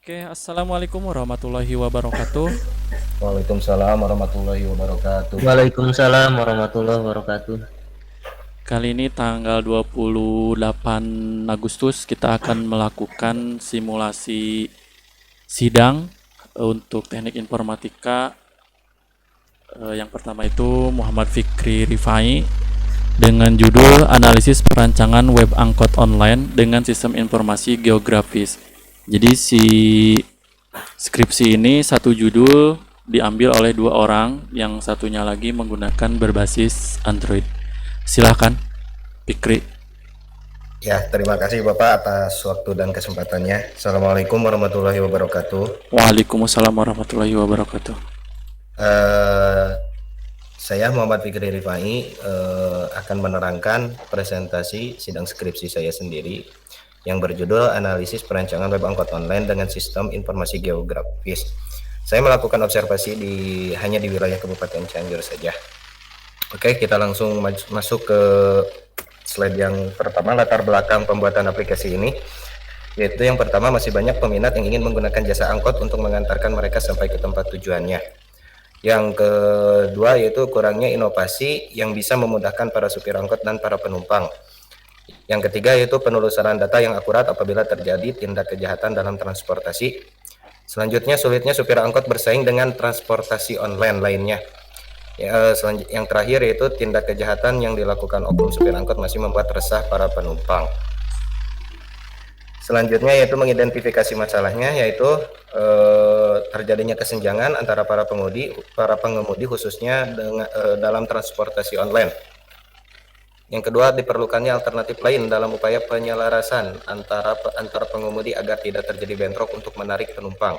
Oke, assalamualaikum warahmatullahi wabarakatuh. Waalaikumsalam warahmatullahi wabarakatuh. Waalaikumsalam warahmatullahi wabarakatuh. Kali ini tanggal 28 Agustus kita akan melakukan simulasi sidang untuk teknik informatika. Yang pertama itu Muhammad Fikri Rifai dengan judul Analisis Perancangan Web Angkot Online dengan Sistem Informasi Geografis. Jadi si skripsi ini satu judul diambil oleh dua orang, yang satunya lagi menggunakan berbasis Android. Silahkan, Fikri. Ya, terima kasih Bapak atas waktu dan kesempatannya. Assalamualaikum warahmatullahi wabarakatuh. Waalaikumsalam warahmatullahi wabarakatuh. Eh, saya Muhammad Fikri Rifai akan menerangkan presentasi sidang skripsi saya sendiri yang berjudul Analisis Perancangan Web Angkot Online dengan Sistem Informasi Geografis. Saya melakukan observasi hanya di wilayah Kabupaten Cianjur saja. Oke, kita langsung masuk ke slide yang pertama, latar belakang pembuatan aplikasi ini. Yaitu yang pertama, masih banyak peminat yang ingin menggunakan jasa angkot untuk mengantarkan mereka sampai ke tempat tujuannya. Yang kedua yaitu kurangnya inovasi yang bisa memudahkan para supir angkot dan para penumpang. Yang ketiga yaitu penelusuran data yang akurat apabila terjadi tindak kejahatan dalam transportasi. Selanjutnya, sulitnya supir angkot bersaing dengan transportasi online lainnya. Yang terakhir yaitu tindak kejahatan yang dilakukan oknum supir angkot masih membuat resah para penumpang. Selanjutnya yaitu mengidentifikasi masalahnya, yaitu terjadinya kesenjangan antara para pengemudi khususnya dalam transportasi online. Yang kedua, diperlukannya alternatif lain dalam upaya penyelarasan antara pengemudi agar tidak terjadi bentrok untuk menarik penumpang.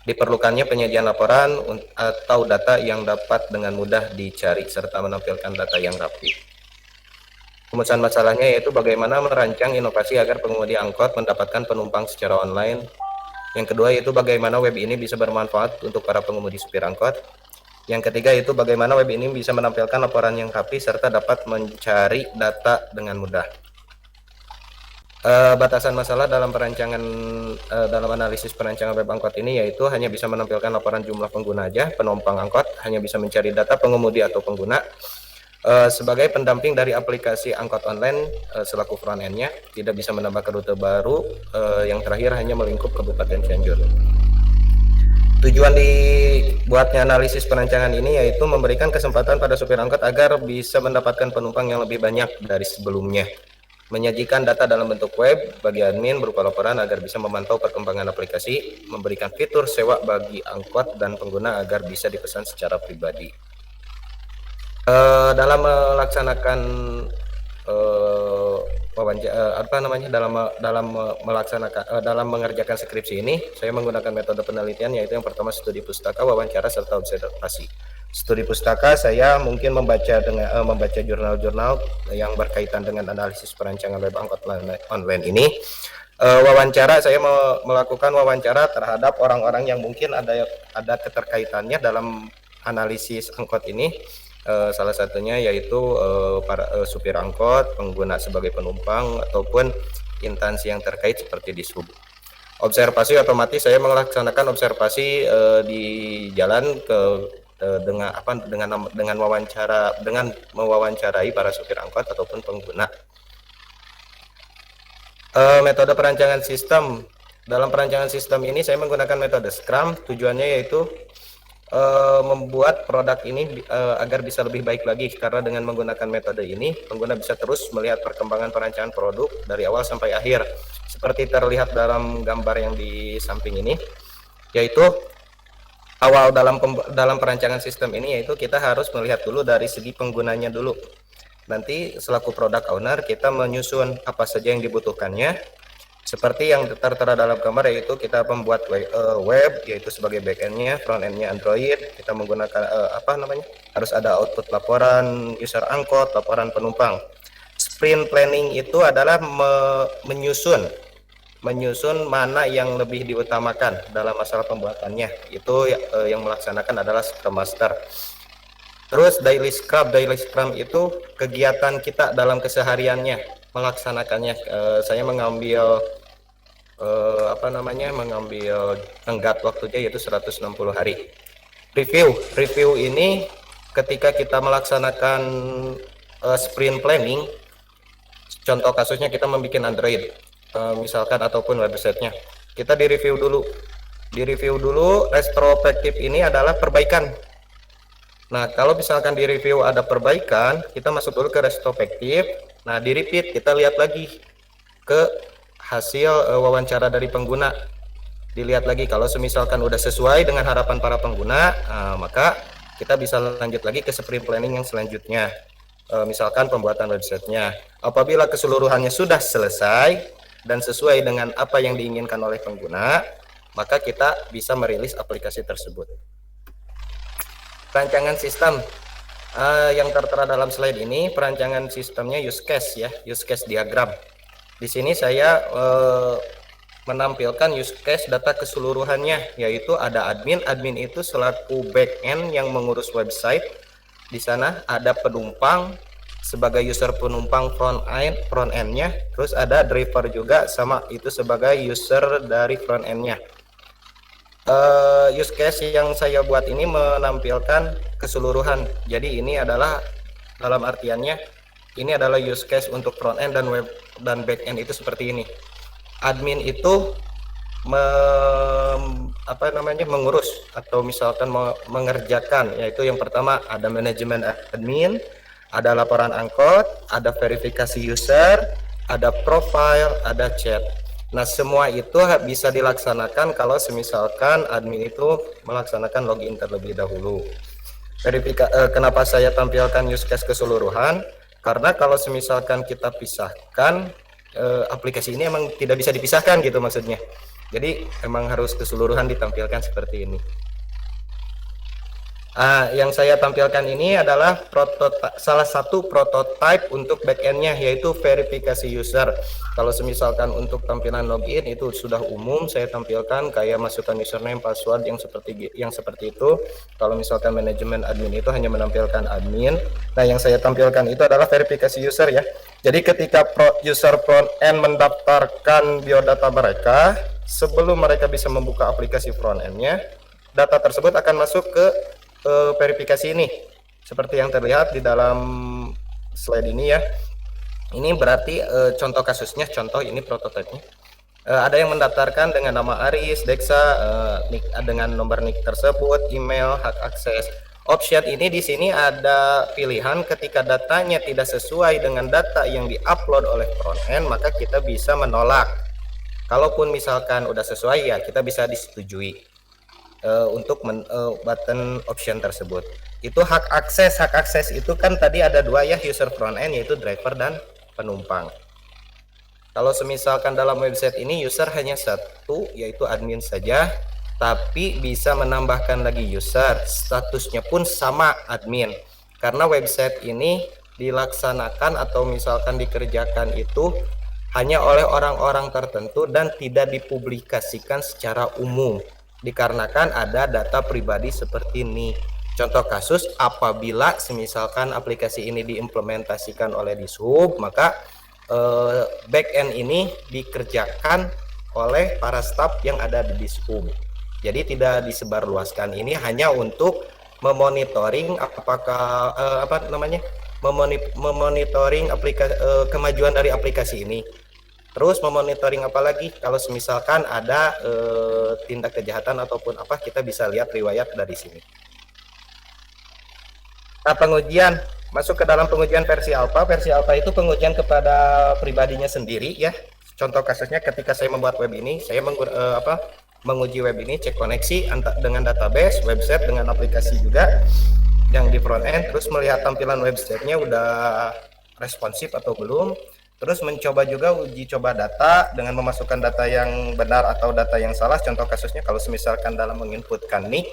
Diperlukannya penyediaan laporan atau data yang dapat dengan mudah dicari serta menampilkan data yang rapi. Rumusan masalahnya yaitu bagaimana merancang inovasi agar pengemudi angkot mendapatkan penumpang secara online. Yang kedua yaitu bagaimana web ini bisa bermanfaat untuk para pengemudi supir angkot. Yang ketiga yaitu bagaimana web ini bisa menampilkan laporan yang rapi serta dapat mencari data dengan mudah. Batasan masalah dalam dalam analisis perancangan web angkot ini yaitu hanya bisa menampilkan laporan jumlah pengguna aja. Penumpang angkot hanya bisa mencari data pengemudi atau pengguna. Sebagai pendamping dari aplikasi angkot online selaku front end-nya, tidak bisa menambahkan rute baru. Yang terakhir hanya melingkup Kabupaten Cianjur. Tujuan dibuatnya analisis perancangan ini yaitu memberikan kesempatan pada supir angkot agar bisa mendapatkan penumpang yang lebih banyak dari sebelumnya. Menyajikan data dalam bentuk web bagi admin berupa laporan agar bisa memantau perkembangan aplikasi, memberikan fitur sewa bagi angkot dan pengguna agar bisa dipesan secara pribadi. Dalam melaksanakan dalam mengerjakan skripsi ini, saya menggunakan metode penelitian yaitu yang pertama studi pustaka, wawancara serta observasi. Studi pustaka saya mungkin membaca jurnal-jurnal yang berkaitan dengan analisis perancangan web angkot online ini. Wawancara saya melakukan wawancara terhadap orang-orang yang mungkin ada keterkaitannya dalam analisis angkot ini. Salah satunya yaitu para supir angkot, pengguna sebagai penumpang, ataupun instansi yang terkait seperti Dishub. Observasi otomatis saya melaksanakan observasi di jalan dengan mewawancarai para supir angkot ataupun pengguna. Metode perancangan sistem. Dalam perancangan sistem ini saya menggunakan metode Scrum. Tujuannya yaitu membuat produk ini agar bisa lebih baik lagi, karena dengan menggunakan metode ini pengguna bisa terus melihat perkembangan perancangan produk dari awal sampai akhir seperti terlihat dalam gambar yang di samping ini. Yaitu awal dalam perancangan sistem ini yaitu kita harus melihat dulu dari segi penggunanya dulu. Nanti selaku product owner kita menyusun apa saja yang dibutuhkannya. Seperti yang tertera dalam gambar yaitu kita membuat web yaitu sebagai backend-nya, front-end-nya Android. Kita menggunakan harus ada output laporan user angkot, laporan penumpang. Sprint planning itu adalah menyusun mana yang lebih diutamakan dalam masalah pembuatannya. Itu yang melaksanakan adalah Scrum Master. Terus daily scrum itu kegiatan kita dalam kesehariannya melaksanakannya. Saya mengambil mengambil tenggat waktunya yaitu 160 hari. Review ini ketika kita melaksanakan sprint planning, contoh kasusnya kita membuat Android misalkan ataupun websitenya, kita di review dulu. Retrospektif ini adalah perbaikan. Nah, kalau misalkan di review ada perbaikan, kita masuk dulu ke retrospektif. Nah, di repeat kita lihat lagi ke hasil wawancara dari pengguna, dilihat lagi kalau misalkan udah sesuai dengan harapan para pengguna, maka kita bisa lanjut lagi ke sprint planning yang selanjutnya, misalkan pembuatan websitenya. Apabila keseluruhannya sudah selesai dan sesuai dengan apa yang diinginkan oleh pengguna, maka kita bisa merilis aplikasi tersebut. Perancangan sistem yang tertera dalam slide ini, perancangan sistemnya use case ya, use case diagram. Di sini saya menampilkan use case data keseluruhannya, yaitu ada admin itu selaku backend yang mengurus website. Di sana ada penumpang sebagai user penumpang front end-nya, terus ada driver juga sama itu sebagai user dari front end-nya. Use case yang saya buat ini menampilkan keseluruhan. Jadi ini adalah dalam artiannya ini adalah use case untuk front end dan web dan back end itu seperti ini. Admin itu mengurus atau misalkan mengerjakan, yaitu yang pertama ada manajemen admin, ada laporan angkot, ada verifikasi user, ada profile, ada chat. Nah, semua itu bisa dilaksanakan kalau semisalkan admin itu melaksanakan login terlebih dahulu. Kenapa saya tampilkan use case keseluruhan? Karena kalau semisalkan kita pisahkan, aplikasi ini emang tidak bisa dipisahkan gitu maksudnya. Jadi emang harus keseluruhan ditampilkan seperti ini. Yang saya tampilkan ini adalah salah satu prototype untuk backendnya, yaitu verifikasi user. Kalau misalkan untuk tampilan login itu sudah umum, saya tampilkan kayak masukkan username, password yang seperti itu. Kalau misalkan manajemen admin itu hanya menampilkan admin. Nah, yang saya tampilkan itu adalah verifikasi user ya. Jadi ketika user front end mendaftarkan biodata mereka, sebelum mereka bisa membuka aplikasi front end-nya, data tersebut akan masuk ke verifikasi ini seperti yang terlihat di dalam slide ini ya. Ini berarti contoh kasusnya, contoh ini prototipenya. Ada yang mendaftarkan dengan nama Aris, Deksa, dengan nomor NIK tersebut, email, hak akses. Option ini di sini ada pilihan ketika datanya tidak sesuai dengan data yang diupload oleh front end, maka kita bisa menolak. Kalaupun misalkan udah sesuai ya kita bisa disetujui. Untuk button option tersebut. Itu hak akses itu kan tadi ada dua ya, user front end yaitu driver dan penumpang. Kalau semisalkan dalam website ini user hanya satu yaitu admin saja, tapi bisa menambahkan lagi user, statusnya pun sama admin. Karena website ini dilaksanakan atau misalkan dikerjakan itu hanya oleh orang-orang tertentu dan tidak dipublikasikan secara umum. Dikarenakan ada data pribadi seperti ini. Contoh kasus, apabila misalkan aplikasi ini diimplementasikan oleh Dishub, maka backend ini dikerjakan oleh para staf yang ada di Dishub. Jadi tidak disebarluaskan. Ini hanya untuk memonitoring apakah memonitoring kemajuan dari aplikasi ini. Terus memonitoring apalagi kalau misalkan ada tindak kejahatan ataupun apa, kita bisa lihat riwayat dari sini. Nah, pengujian masuk ke dalam pengujian versi alpha. Versi alpha itu pengujian kepada pribadinya sendiri ya. Contoh kasusnya ketika saya membuat web ini, saya menguji web ini, cek koneksi dengan database, website dengan aplikasi juga yang di front end, terus melihat tampilan websitenya udah responsif atau belum. Terus mencoba juga uji coba data dengan memasukkan data yang benar atau data yang salah. Contoh kasusnya kalau misalkan dalam menginputkan NIK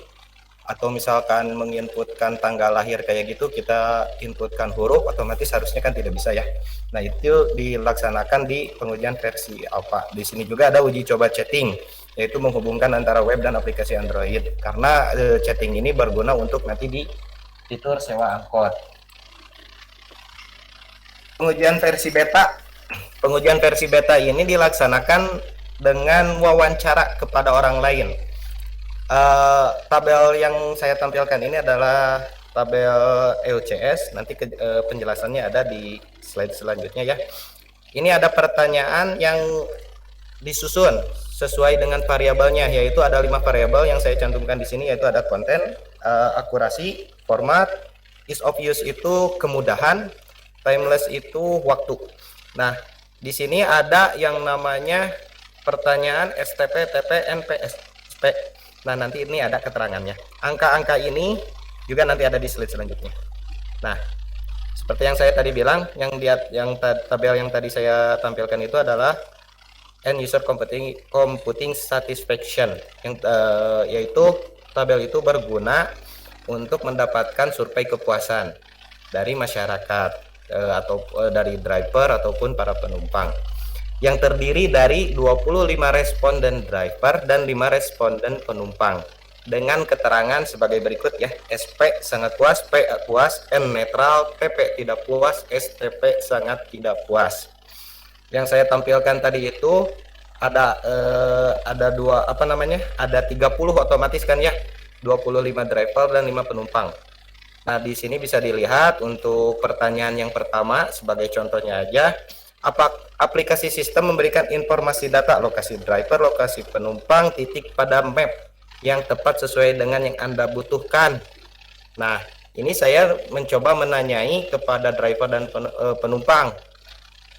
atau misalkan menginputkan tanggal lahir kayak gitu, kita inputkan huruf, otomatis harusnya kan tidak bisa ya. Nah, itu dilaksanakan di pengujian versi alpha. Di sini juga ada uji coba chatting, yaitu menghubungkan antara web dan aplikasi Android. Karena chatting ini berguna untuk nanti di fitur sewa angkot. Pengujian versi beta ini dilaksanakan dengan wawancara kepada orang lain. Tabel yang saya tampilkan ini adalah tabel EUCS. Nanti penjelasannya ada di slide selanjutnya ya. Ini ada pertanyaan yang disusun sesuai dengan variabelnya, yaitu ada 5 variabel yang saya cantumkan di sini, yaitu ada konten, akurasi, format, ease of use itu kemudahan, timeless itu waktu. Nah, di sini ada yang namanya pertanyaan STP, TP, NP, SP. Nah, nanti ini ada keterangannya. Angka-angka ini juga nanti ada di slide selanjutnya. Nah, seperti yang saya tadi bilang, tabel yang tadi saya tampilkan itu adalah end user computing satisfaction, yang yaitu tabel itu berguna untuk mendapatkan survei kepuasan dari masyarakat atau dari driver ataupun para penumpang, yang terdiri dari 25 responden driver dan 5 responden penumpang dengan keterangan sebagai berikut ya. SP sangat puas, P puas, N netral, TP tidak puas, STP sangat tidak puas. Yang saya tampilkan tadi itu ada ada 30 otomatis kan ya, 25 driver dan 5 penumpang. Nah, di sini bisa dilihat untuk pertanyaan yang pertama sebagai contohnya aja, aplikasi sistem memberikan informasi data lokasi driver, lokasi penumpang, titik pada map yang tepat sesuai dengan yang Anda butuhkan. Nah, ini saya mencoba menanyai kepada driver dan penumpang.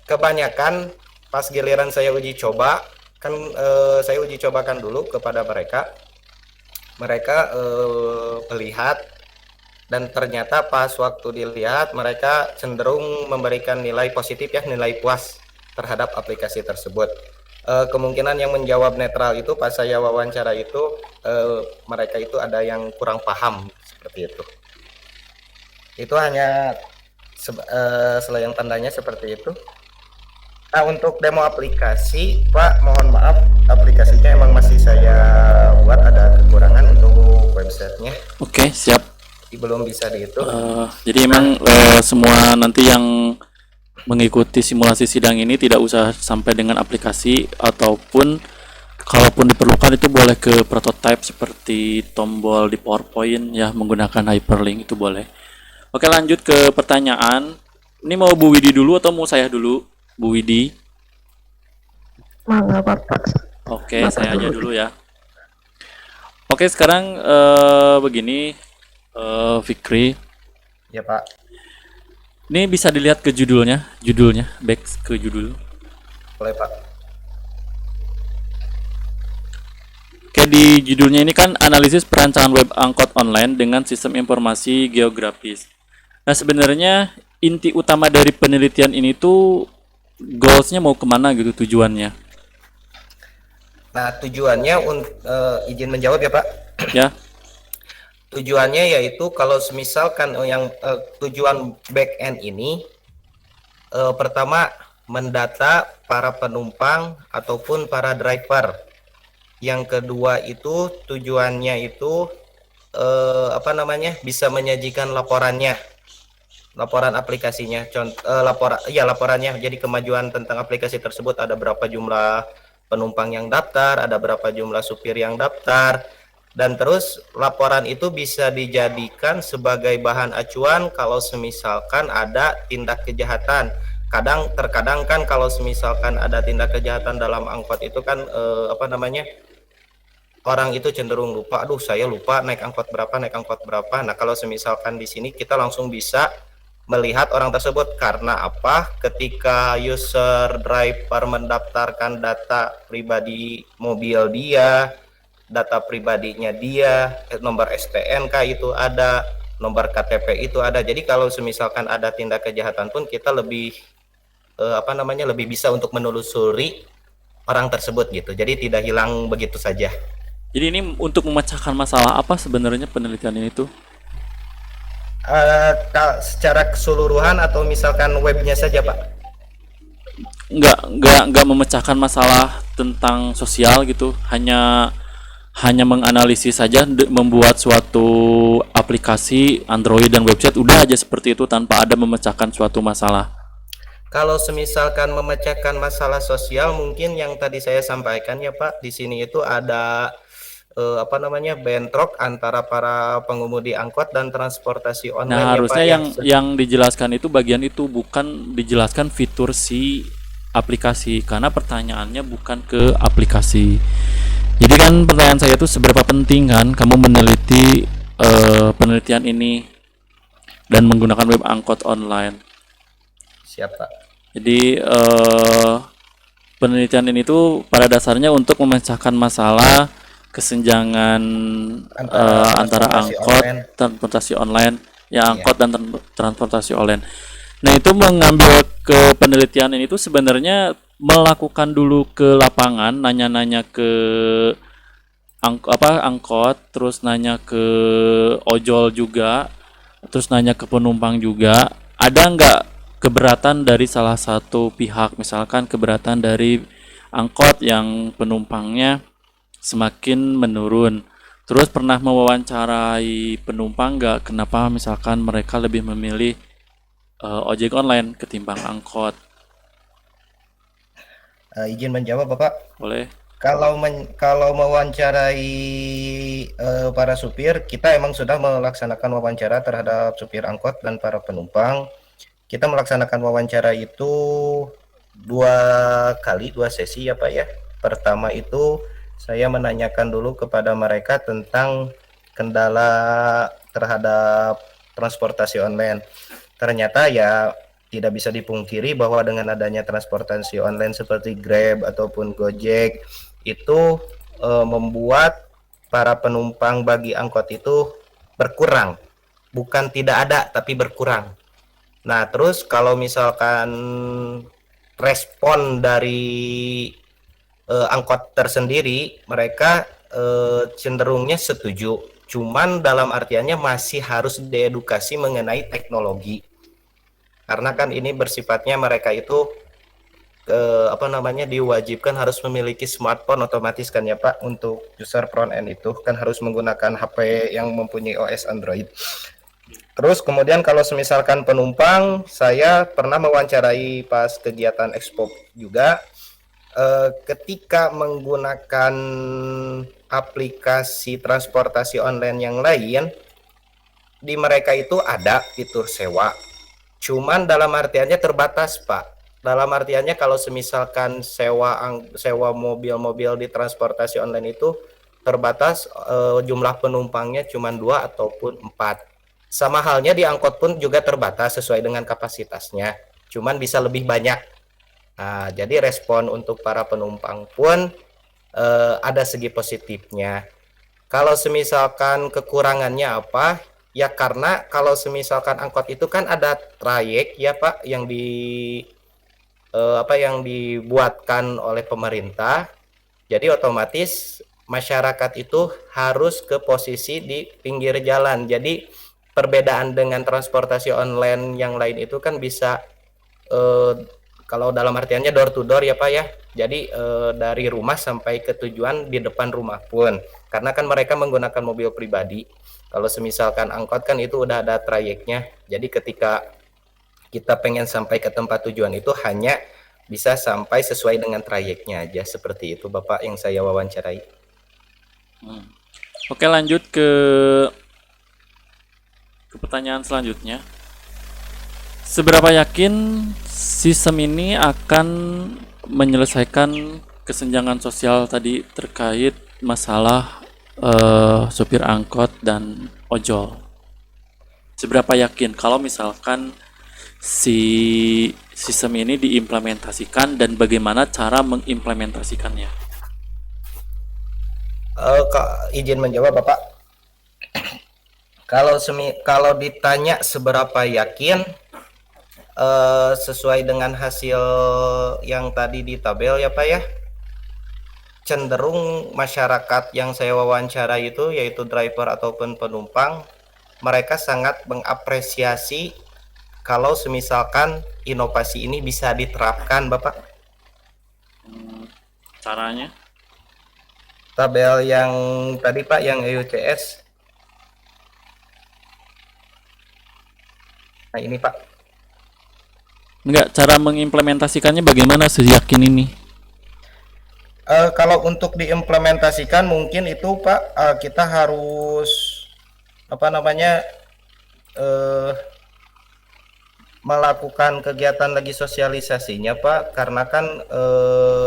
Kebanyakan pas giliran saya uji coba, saya uji cobakan dulu kepada mereka melihat, dan ternyata pas waktu dilihat mereka cenderung memberikan nilai positif ya, nilai puas terhadap aplikasi tersebut. Kemungkinan yang menjawab netral itu pas saya wawancara itu mereka itu ada yang kurang paham seperti itu. Itu hanya selayang tandanya seperti itu. Nah, untuk demo aplikasi, Pak, mohon maaf, aplikasinya emang masih saya buat ada kekurangan untuk websitenya. Oke, siap. Belum bisa dihitung. Jadi emang semua nanti yang mengikuti simulasi sidang ini tidak usah sampai dengan aplikasi, ataupun kalaupun diperlukan itu boleh ke prototype seperti tombol di PowerPoint ya, menggunakan hyperlink itu boleh. Oke, lanjut ke pertanyaan. Ini mau Bu Widi dulu atau mau saya dulu? Bu Widi. Mangga Bapak. Oke, saya aja dulu ya. Oke, sekarang begini, Fikri. Ya, Pak. Ini bisa dilihat ke judulnya, back ke judul. Boleh, Pak. Oke, di judulnya ini kan analisis perancangan web angkot online dengan sistem informasi geografis. Nah, sebenarnya inti utama dari penelitian ini tuh goalsnya mau kemana gitu, tujuannya? Nah, tujuannya izin menjawab ya, Pak. Ya. Tujuannya yaitu kalau misalkan yang tujuan back end ini pertama mendata para penumpang ataupun para driver. Yang kedua itu tujuannya itu bisa menyajikan laporan aplikasinya, laporannya. Jadi kemajuan tentang aplikasi tersebut, ada berapa jumlah penumpang yang daftar, ada berapa jumlah supir yang daftar, dan terus laporan itu bisa dijadikan sebagai bahan acuan kalau semisalkan ada tindak kejahatan. Terkadang kan kalau semisalkan ada tindak kejahatan dalam angkot itu kan orang itu cenderung lupa, aduh saya lupa naik angkot berapa. Nah, kalau semisalkan di sini kita langsung bisa melihat orang tersebut. Karena apa? Ketika user driver mendaftarkan data pribadi mobil dia, data pribadinya dia, nomor STNK itu ada, nomor KTP itu ada. Jadi kalau semisalkan ada tindak kejahatan pun kita lebih lebih bisa untuk menelusuri orang tersebut gitu. Jadi tidak hilang begitu saja. Jadi ini untuk memecahkan masalah apa sebenarnya penelitian ini tuh? Secara keseluruhan atau misalkan webnya saja, Pak? Enggak memecahkan masalah tentang sosial gitu, hanya menganalisis saja, membuat suatu aplikasi Android dan website udah aja seperti itu tanpa ada memecahkan suatu masalah. Kalau semisalkan memecahkan masalah sosial, mungkin yang tadi saya sampaikan ya Pak, di sini itu ada apa namanya, bentrok antara para pengemudi angkot dan transportasi Nah, online ya Pak harusnya ya. yang dijelaskan itu bagian itu, bukan dijelaskan fitur si aplikasi, karena pertanyaannya bukan ke aplikasi. Jadi kan pertanyaan saya itu seberapa penting kan kamu meneliti penelitian ini dan menggunakan web angkot online. Siapa? Jadi penelitian ini tuh pada dasarnya untuk memecahkan masalah kesenjangan antara transportasi angkot, online. transportasi online, ya Iya. angkot dan transportasi online. Nah, itu mengambil ke penelitian ini tuh sebenarnya melakukan dulu ke lapangan, nanya-nanya ke angkot, terus nanya ke ojol juga, terus nanya ke penumpang juga. Ada nggak keberatan dari salah satu pihak, misalkan keberatan dari angkot yang penumpangnya semakin menurun. Terus pernah mewawancarai penumpang nggak, kenapa misalkan mereka lebih memilih ojek online ketimbang angkot? Izin menjawab Bapak. Boleh? Kalau mewawancarai para supir, kita emang sudah melaksanakan wawancara terhadap supir angkot dan para penumpang. Kita melaksanakan wawancara itu dua sesi ya Pak ya. Pertama itu saya menanyakan dulu kepada mereka tentang kendala terhadap transportasi online. Ternyata ya tidak bisa dipungkiri bahwa dengan adanya transportasi online seperti Grab ataupun Gojek itu membuat para penumpang bagi angkot itu berkurang, bukan tidak ada tapi berkurang. Nah, terus kalau misalkan respon dari angkot tersendiri, mereka cenderungnya setuju. Cuman dalam artiannya masih harus diedukasi mengenai teknologi. Karena kan ini bersifatnya mereka itu apa namanya, diwajibkan harus memiliki smartphone otomatis kan ya Pak, untuk user front end itu kan harus menggunakan HP yang mempunyai OS Android. Terus kemudian kalau misalkan penumpang, saya pernah mewawancarai pas kegiatan Expo juga, ketika menggunakan aplikasi transportasi online yang lain, di mereka itu ada fitur sewa. Cuman dalam artiannya terbatas, Pak. Dalam artiannya kalau semisalkan sewa mobil-mobil di transportasi online itu terbatas, jumlah penumpangnya cuma 2 ataupun 4. Sama halnya di angkot pun juga terbatas sesuai dengan kapasitasnya. Cuman bisa lebih banyak. Nah, jadi respon untuk para penumpang pun ada segi positifnya. Kalau semisalkan kekurangannya apa? Ya karena kalau semisalkan angkot itu kan ada trayek ya Pak yang yang dibuatkan oleh pemerintah. Jadi otomatis masyarakat itu harus ke posisi di pinggir jalan. Jadi perbedaan dengan transportasi online yang lain itu kan bisa eh, kalau dalam artiannya door to door ya Pak ya. Jadi dari rumah sampai ke tujuan di depan rumah pun. Karena kan mereka menggunakan mobil pribadi. Kalau semisalkan angkot kan itu udah ada trayeknya. Jadi ketika kita pengen sampai ke tempat tujuan itu hanya bisa sampai sesuai dengan trayeknya aja, seperti itu Bapak yang saya wawancarai. Oke, lanjut ke pertanyaan selanjutnya. Seberapa yakin sistem ini akan menyelesaikan kesenjangan sosial tadi terkait masalah supir angkot dan ojol? Seberapa yakin kalau misalkan si sistem ini diimplementasikan dan bagaimana cara mengimplementasikannya? Izin menjawab Bapak. Kalau ditanya seberapa yakin, sesuai dengan hasil yang tadi di tabel ya Pak ya, cenderung masyarakat yang saya wawancara itu yaitu driver ataupun penumpang, mereka sangat mengapresiasi kalau semisalkan inovasi ini bisa diterapkan Bapak. Caranya? Tabel yang tadi Pak yang EUCS, nah ini Pak, Enggak, cara mengimplementasikannya bagaimana seyakin ini? Kalau untuk diimplementasikan mungkin itu Pak, kita harus apa namanya eh, melakukan kegiatan lagi sosialisasinya Pak, karena kan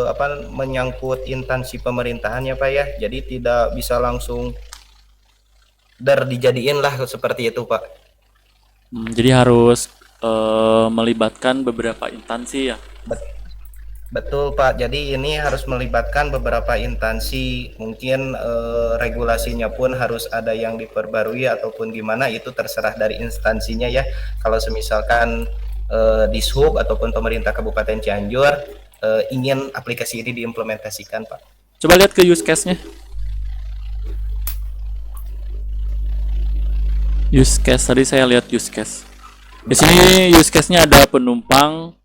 apa menyangkut instansi pemerintahan ya Pak ya, jadi tidak bisa langsung dijadiin lah seperti itu Pak. Jadi harus melibatkan beberapa instansi ya. Betul Pak, jadi ini harus melibatkan beberapa instansi, mungkin regulasinya pun harus ada yang diperbarui ataupun gimana, itu terserah dari instansinya ya. Kalau semisalkan Dishub ataupun pemerintah Kabupaten Cianjur ingin aplikasi ini diimplementasikan Pak. Coba lihat ke use case-nya. Use case tadi saya lihat use case. Di sini use case-nya ada penumpang,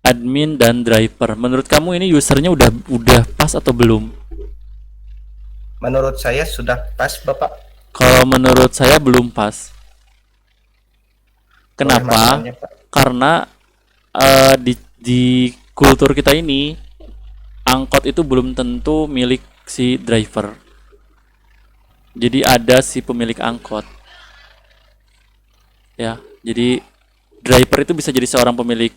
admin dan driver. Menurut kamu ini usernya udah pas atau belum? Menurut saya sudah pas Bapak. Kalau menurut saya belum pas. Kenapa? Masalahnya, Pak. Karena di kultur kita ini angkot itu belum tentu milik si driver. Jadi ada si pemilik angkot. Ya, jadi driver itu bisa jadi seorang pemilik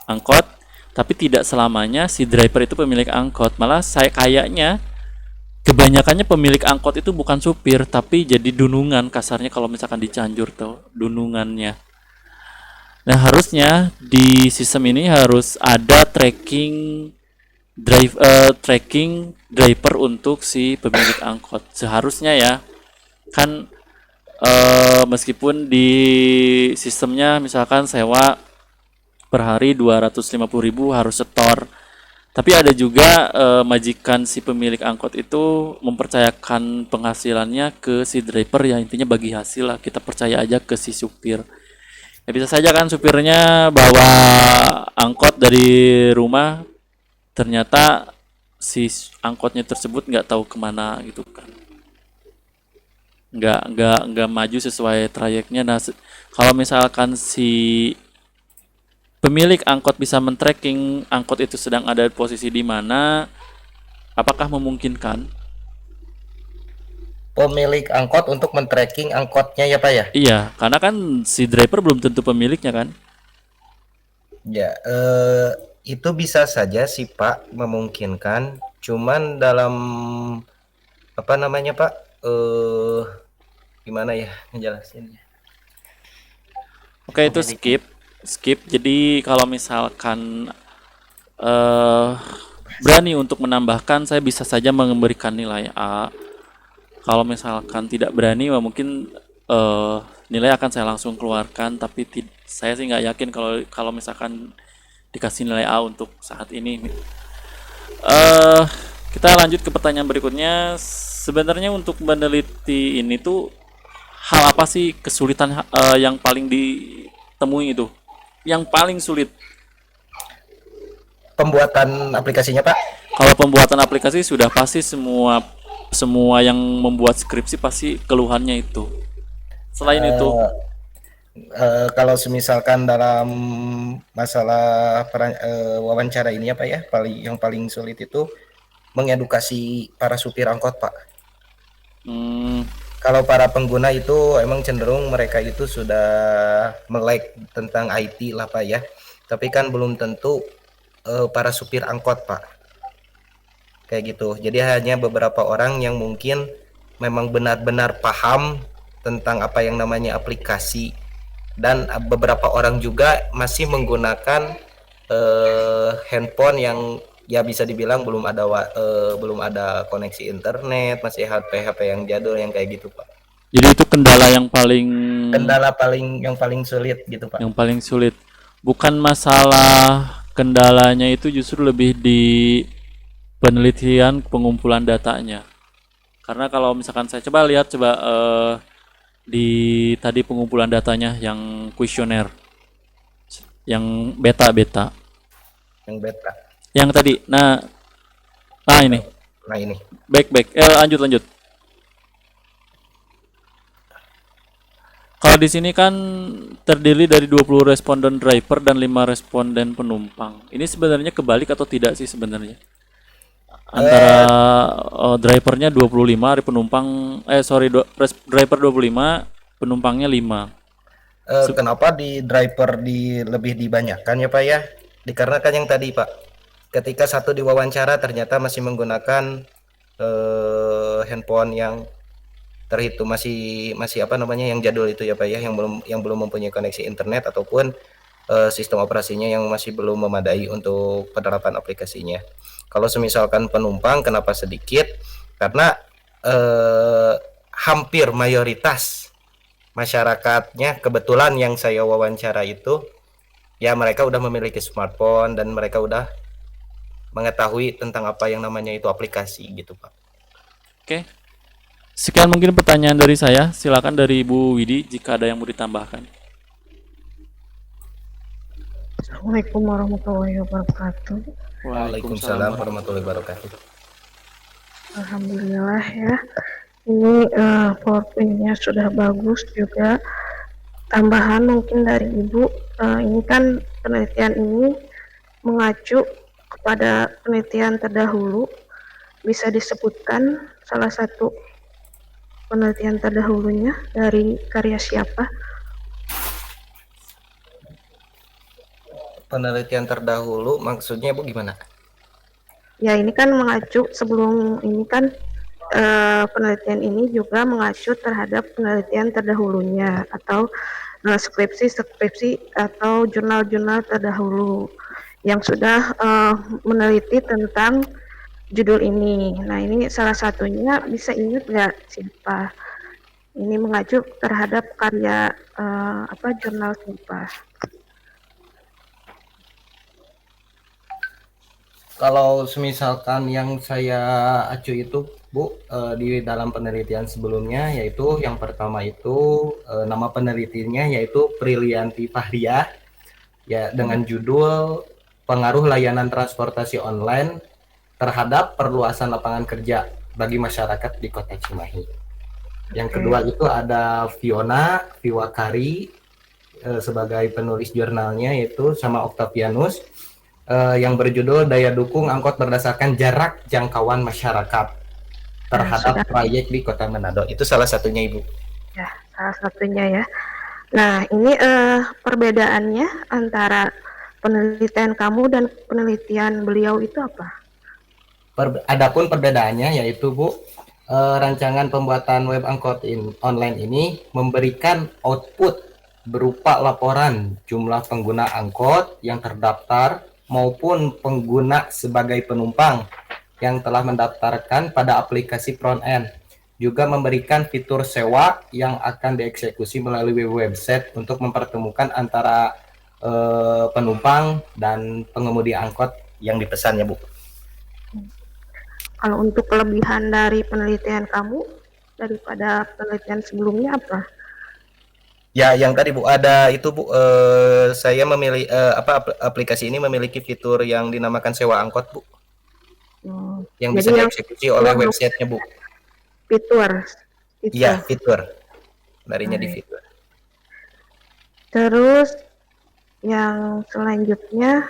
angkot, tapi tidak selamanya si driver itu pemilik angkot. Malah saya kayaknya kebanyakannya pemilik angkot itu bukan supir, tapi jadi dunungan, kasarnya kalau misalkan di Cianjur tuh dunungannya. Nah, harusnya di sistem ini harus ada tracking driver untuk si pemilik angkot. Seharusnya ya. Kan meskipun di sistemnya misalkan sewa per hari 250.000 harus setor. Tapi ada juga majikan si pemilik angkot itu mempercayakan penghasilannya ke si driver, ya intinya bagi hasil lah, kita percaya aja ke si supir. Ya bisa saja kan supirnya bawa angkot dari rumah, ternyata si angkotnya tersebut nggak tahu kemana gitu kan. Nggak maju sesuai trayeknya. Nah, kalau misalkan si pemilik angkot bisa men-tracking angkot itu sedang ada di posisi di mana, apakah memungkinkan? Pemilik angkot untuk men-tracking angkotnya ya Pak ya? Iya, karena kan si driver belum tentu pemiliknya kan? Ya, itu bisa saja sih Pak memungkinkan. Cuman dalam apa namanya Pak? Gimana ya ngejelasinnya? Oke, itu skip. Jadi kalau misalkan berani untuk menambahkan, saya bisa saja memberikan nilai A. Kalau misalkan tidak berani, mungkin nilai akan saya langsung keluarkan. Tapi saya sih nggak yakin kalau misalkan dikasih nilai A untuk saat ini. Kita lanjut ke pertanyaan berikutnya. Sebenarnya untuk meneliti ini tuh hal apa sih kesulitan yang paling ditemui itu? Yang paling sulit? Pembuatan aplikasinya Pak? Kalau pembuatan aplikasi sudah pasti semua yang membuat skripsi pasti keluhannya itu. Selain itu, kalau semisalkan dalam masalah wawancara ini ya Pak ya, yang paling sulit itu mengedukasi para supir angkot Pak. Kalau para pengguna itu emang cenderung mereka itu sudah melek tentang IT lah Pak ya, tapi kan belum tentu para supir angkot Pak, kayak gitu. Jadi hanya beberapa orang yang mungkin memang benar-benar paham tentang apa yang namanya aplikasi, dan beberapa orang juga masih menggunakan handphone yang ya bisa dibilang belum ada koneksi internet, masih HP yang jadul yang kayak gitu Pak. jadi itu kendala yang paling sulit gitu Pak. Yang paling sulit. Bukan masalah kendalanya, itu justru lebih di penelitian pengumpulan datanya. Karena kalau misalkan saya coba lihat di tadi pengumpulan datanya yang kuesioner, yang beta. Yang beta. Yang tadi. Nah ini. Nah ini. Baik. Lanjut. Kalau di sini kan terdiri dari 20 responden driver dan 5 responden penumpang. Ini sebenarnya kebalik atau tidak sih sebenarnya? Antara Eh, drivernya 25, hari penumpang driver 25, penumpangnya 5. kenapa di driver lebih dibanyakan ya Pak ya? Dikarenakan yang tadi Pak, ketika satu diwawancara ternyata masih menggunakan handphone yang terhitung masih masih apa namanya yang jadul itu ya Pak ya, yang belum mempunyai koneksi internet ataupun sistem operasinya yang masih belum memadai untuk penerapan aplikasinya. Kalau semisalkan penumpang kenapa sedikit? Karena eh, hampir mayoritas masyarakatnya kebetulan yang saya wawancara itu ya mereka udah memiliki smartphone dan mereka udah mengetahui tentang apa yang namanya itu aplikasi gitu Pak. Oke. Sekian mungkin pertanyaan dari saya. Silakan dari Bu Widi jika ada yang mau ditambahkan. Assalamualaikum warahmatullahi wabarakatuh. Waalaikumsalam warahmatullahi wabarakatuh. Alhamdulillah ya. Ini PowerPoint-nya sudah bagus juga. Tambahan mungkin dari Ibu, ini kan penelitian ini mengacu kepada penelitian terdahulu. Bisa disebutkan salah satu penelitian terdahulunya dari karya siapa? Penelitian terdahulu maksudnya Bu gimana? Ya ini kan mengacu sebelum ini kan penelitian ini juga mengacu terhadap penelitian terdahulunya atau skripsi atau jurnal-jurnal terdahulu yang sudah meneliti tentang judul ini. Nah ini salah satunya bisa ingat nggak siapa? Ini mengacu terhadap karya jurnal siapa? Kalau misalkan yang saya acu itu Bu, di dalam penelitian sebelumnya yaitu yang pertama itu nama penelitinya yaitu Prilianti Fahriah ya dengan judul Pengaruh Layanan Transportasi Online Terhadap Perluasan Lapangan Kerja bagi Masyarakat di Kota Cimahi. Yang kedua itu ada Fiona Fiwakari sebagai penulis jurnalnya yaitu sama Octavianus yang berjudul Daya Dukung Angkot Berdasarkan Jarak Jangkauan Masyarakat Terhadap Proyek di Kota Manado. Itu salah satunya Ibu. Ya, salah satunya ya. Nah, ini perbedaannya antara penelitian kamu dan penelitian beliau itu apa? Adapun perbedaannya yaitu Bu, rancangan pembuatan web angkot online ini memberikan output berupa laporan jumlah pengguna angkot yang terdaftar maupun pengguna sebagai penumpang yang telah mendaftarkan pada aplikasi front end. Juga memberikan fitur sewa yang akan dieksekusi melalui website untuk mempertemukan antara penumpang dan pengemudi angkot yang dipesannya Bu. Kalau untuk kelebihan dari penelitian kamu daripada penelitian sebelumnya apa? Ya, yang tadi Bu ada itu Bu, saya memilih aplikasi ini memiliki fitur yang dinamakan sewa angkot Bu, yang bisa dieksekusi oleh websitenya Bu. Fitur. Iya, fitur. Darinya di fitur. Terus yang selanjutnya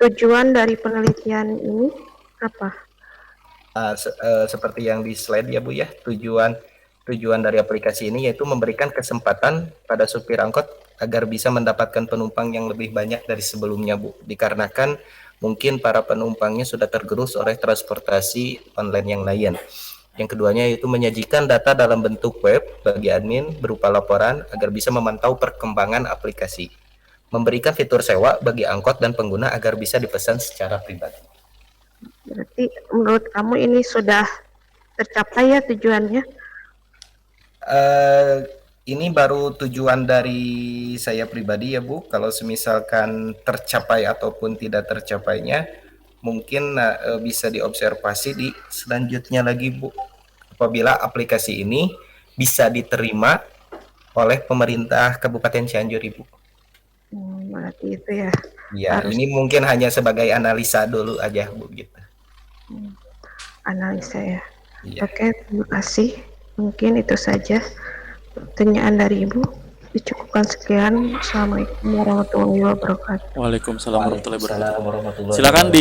tujuan dari penelitian ini apa? Seperti yang di slide ya Bu ya, tujuan dari aplikasi ini yaitu memberikan kesempatan pada supir angkot agar bisa mendapatkan penumpang yang lebih banyak dari sebelumnya Bu, dikarenakan mungkin para penumpangnya sudah tergerus oleh transportasi online yang lain. Yang keduanya yaitu menyajikan data dalam bentuk web bagi admin berupa laporan agar bisa memantau perkembangan aplikasi, memberikan fitur sewa bagi angkot dan pengguna agar bisa dipesan secara pribadi. Berarti menurut kamu ini sudah tercapai ya tujuannya? Ini baru tujuan dari saya pribadi ya Bu. Kalau semisalkan tercapai ataupun tidak tercapainya, mungkin bisa diobservasi di selanjutnya lagi Bu. Apabila aplikasi ini bisa diterima oleh pemerintah Kabupaten Cianjur Ibu. Berarti itu ya. Ya, ini mungkin hanya sebagai analisa dulu aja Bu gitu. Analisa ya. Oke, terima kasih. Mungkin itu saja pertanyaan dari Ibu. Dicukupkan sekian. Assalamualaikum warahmatullahi wabarakatuh. Waalaikumsalam warahmatullahi wabarakatuh. Waalaikumsalam warahmatullahi Silakan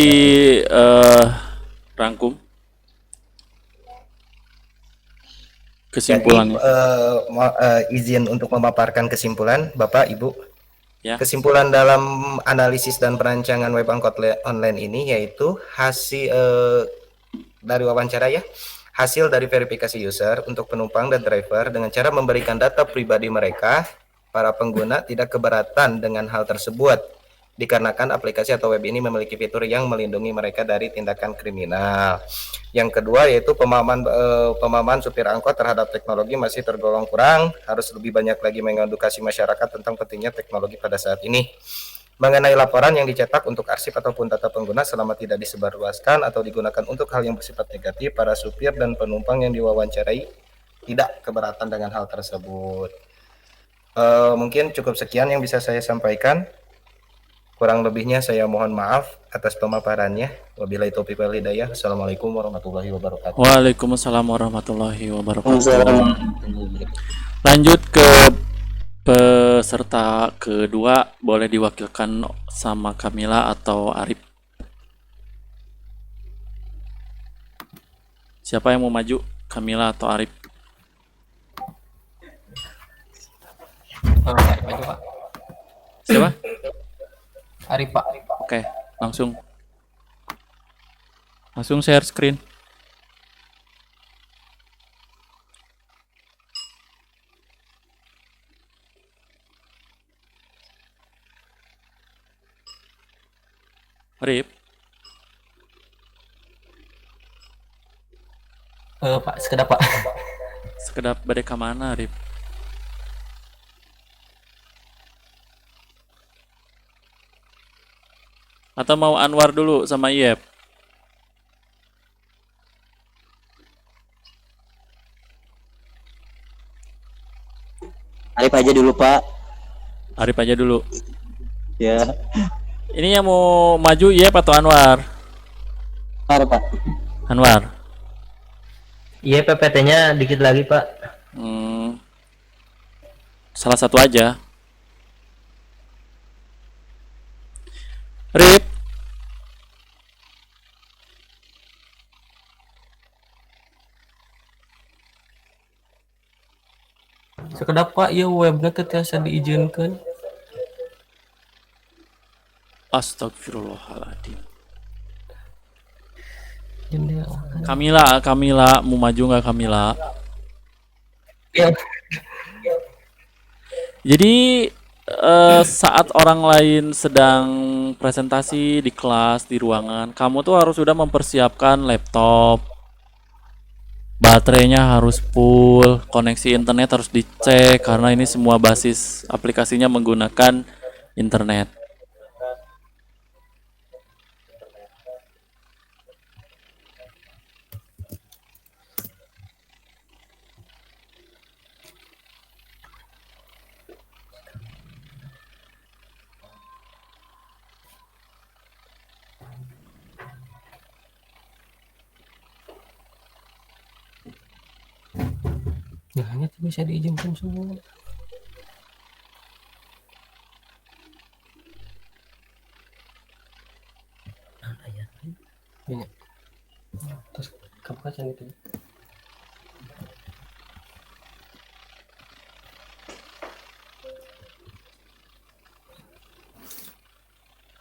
rangkum Jadi kesimpulannya. izin untuk memaparkan kesimpulan Bapak Ibu. Ya. Kesimpulan dalam analisis dan perancangan web angkot online ini yaitu hasil dari wawancara ya, hasil dari verifikasi user untuk penumpang dan driver dengan cara memberikan data pribadi mereka. Para pengguna tidak keberatan dengan hal tersebut dikarenakan aplikasi atau web ini memiliki fitur yang melindungi mereka dari tindakan kriminal. Yang kedua yaitu pemahaman supir angkot terhadap teknologi masih tergolong kurang, harus lebih banyak lagi mengedukasi masyarakat tentang pentingnya teknologi pada saat ini. Mengenai laporan yang dicetak untuk arsip ataupun data pengguna selama tidak disebarluaskan atau digunakan untuk hal yang bersifat negatif, para supir dan penumpang yang diwawancarai tidak keberatan dengan hal tersebut. Mungkin cukup sekian yang bisa saya sampaikan. Kurang lebihnya saya mohon maaf atas pemaparannya. Wabillahi taufiq wal hidayah. Assalamualaikum warahmatullahi wabarakatuh. Waalaikumsalam warahmatullahi wabarakatuh. wabarakatuh. Lanjut ke peserta kedua, boleh diwakilkan sama Kamila atau Arif. Siapa yang mau maju? Kamila atau Arif? Arif aja Pak. Siapa? Arif Pak. Oke, langsung share screen. Arif, Pak, sekedap Pak. sekedap badai ke mana, Arif? Atau mau Anwar dulu sama Iep? Arif aja dulu Pak. Arif aja dulu. Ya, Ini yang mau maju Iep atau Anwar? Arif Pak. Anwar. Iya, PPT-nya dikit lagi, Pak. Salah satu aja. Rip, Sekedap Pak, ya webnya ketiasa diizinkan. astagfirullahaladzim. Jendela. Kamila, mau maju nggak Kamila? Ya. Jadi saat orang lain sedang presentasi di kelas, di ruangan, kamu tuh harus sudah mempersiapkan laptop, baterainya harus full, koneksi internet harus dicek karena ini semua basis aplikasinya menggunakan internet. Nah, hanya bisa diizinkan semua. Ini. Terus kamu kacang itu.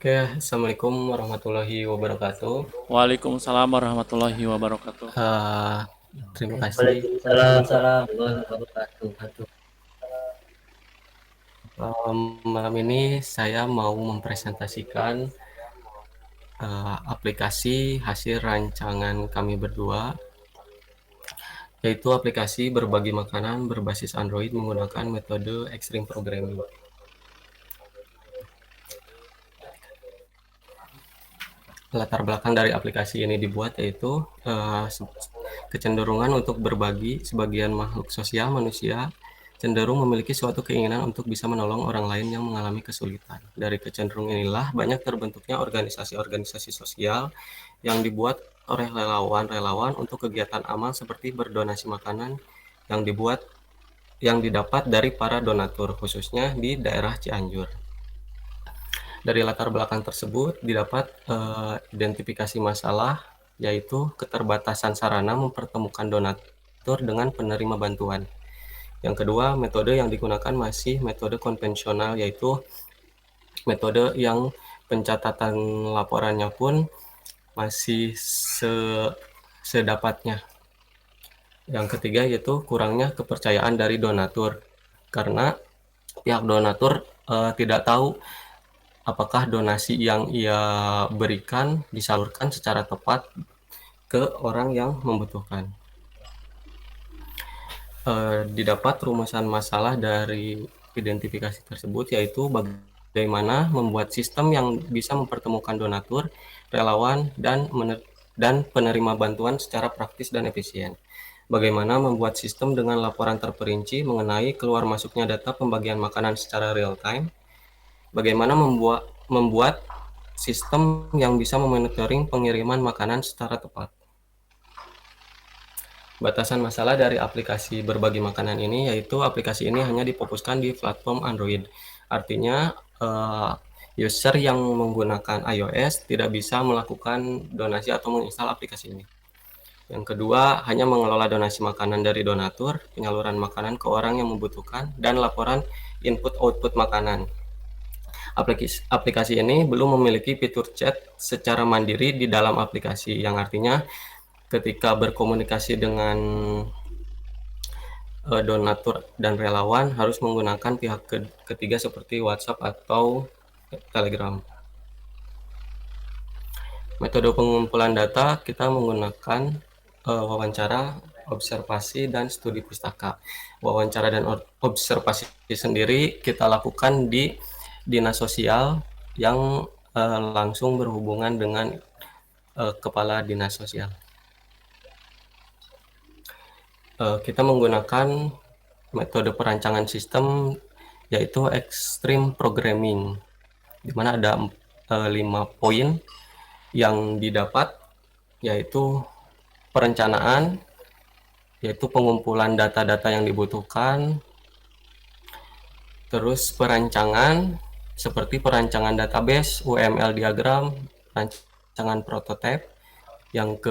Oke, assalamualaikum warahmatullahi wabarakatuh. Waalaikumsalam warahmatullahi wabarakatuh. Terima kasih. Waalaikumsalam warahmatullahi wabarakatuh. Malam ini saya mau mempresentasikan aplikasi hasil rancangan kami berdua, yaitu aplikasi berbagi makanan berbasis Android menggunakan metode Extreme Programming. Latar belakang dari aplikasi ini dibuat yaitu kecenderungan untuk berbagi. Sebagian makhluk sosial manusia cenderung memiliki suatu keinginan untuk bisa menolong orang lain yang mengalami kesulitan. Dari kecenderungan inilah banyak terbentuknya organisasi-organisasi sosial yang dibuat oleh relawan-relawan untuk kegiatan amal seperti berdonasi makanan yang dibuat yang didapat dari para donatur, khususnya di daerah Cianjur. Dari latar belakang tersebut didapat identifikasi masalah, yaitu keterbatasan sarana mempertemukan donatur dengan penerima bantuan. Yang kedua, metode yang digunakan masih metode konvensional, yaitu metode yang pencatatan laporannya pun masih sedapatnya. Yang ketiga yaitu kurangnya kepercayaan dari donatur, karena pihak donatur tidak tahu apakah donasi yang ia berikan disalurkan secara tepat ke orang yang membutuhkan. Didapat rumusan masalah dari identifikasi tersebut, yaitu bagaimana membuat sistem yang bisa mempertemukan donatur, relawan, dan penerima bantuan secara praktis dan efisien. Bagaimana membuat sistem dengan laporan terperinci mengenai keluar masuknya data pembagian makanan secara real time. Bagaimana membuat sistem yang bisa memonitoring pengiriman makanan secara tepat. Batasan masalah dari aplikasi berbagi makanan ini, yaitu aplikasi ini hanya difokuskan di platform Android. Artinya user yang menggunakan iOS tidak bisa melakukan donasi atau menginstal aplikasi ini. Yang kedua, hanya mengelola donasi makanan dari donatur, penyaluran makanan ke orang yang membutuhkan, dan laporan input-output makanan. Aplikasi ini belum memiliki fitur chat secara mandiri di dalam aplikasi, yang artinya ketika berkomunikasi dengan donatur dan relawan harus menggunakan pihak ketiga seperti WhatsApp atau Telegram. Metode pengumpulan data kita menggunakan wawancara, observasi, dan studi pustaka. Wawancara dan observasi sendiri kita lakukan di dinas sosial yang langsung berhubungan dengan kepala dinas sosial. Kita menggunakan metode perancangan sistem, yaitu extreme programming, di mana ada 5 poin yang didapat, yaitu perencanaan, yaitu pengumpulan data-data yang dibutuhkan, terus perancangan seperti perancangan database, UML diagram, rancangan prototipe. Yang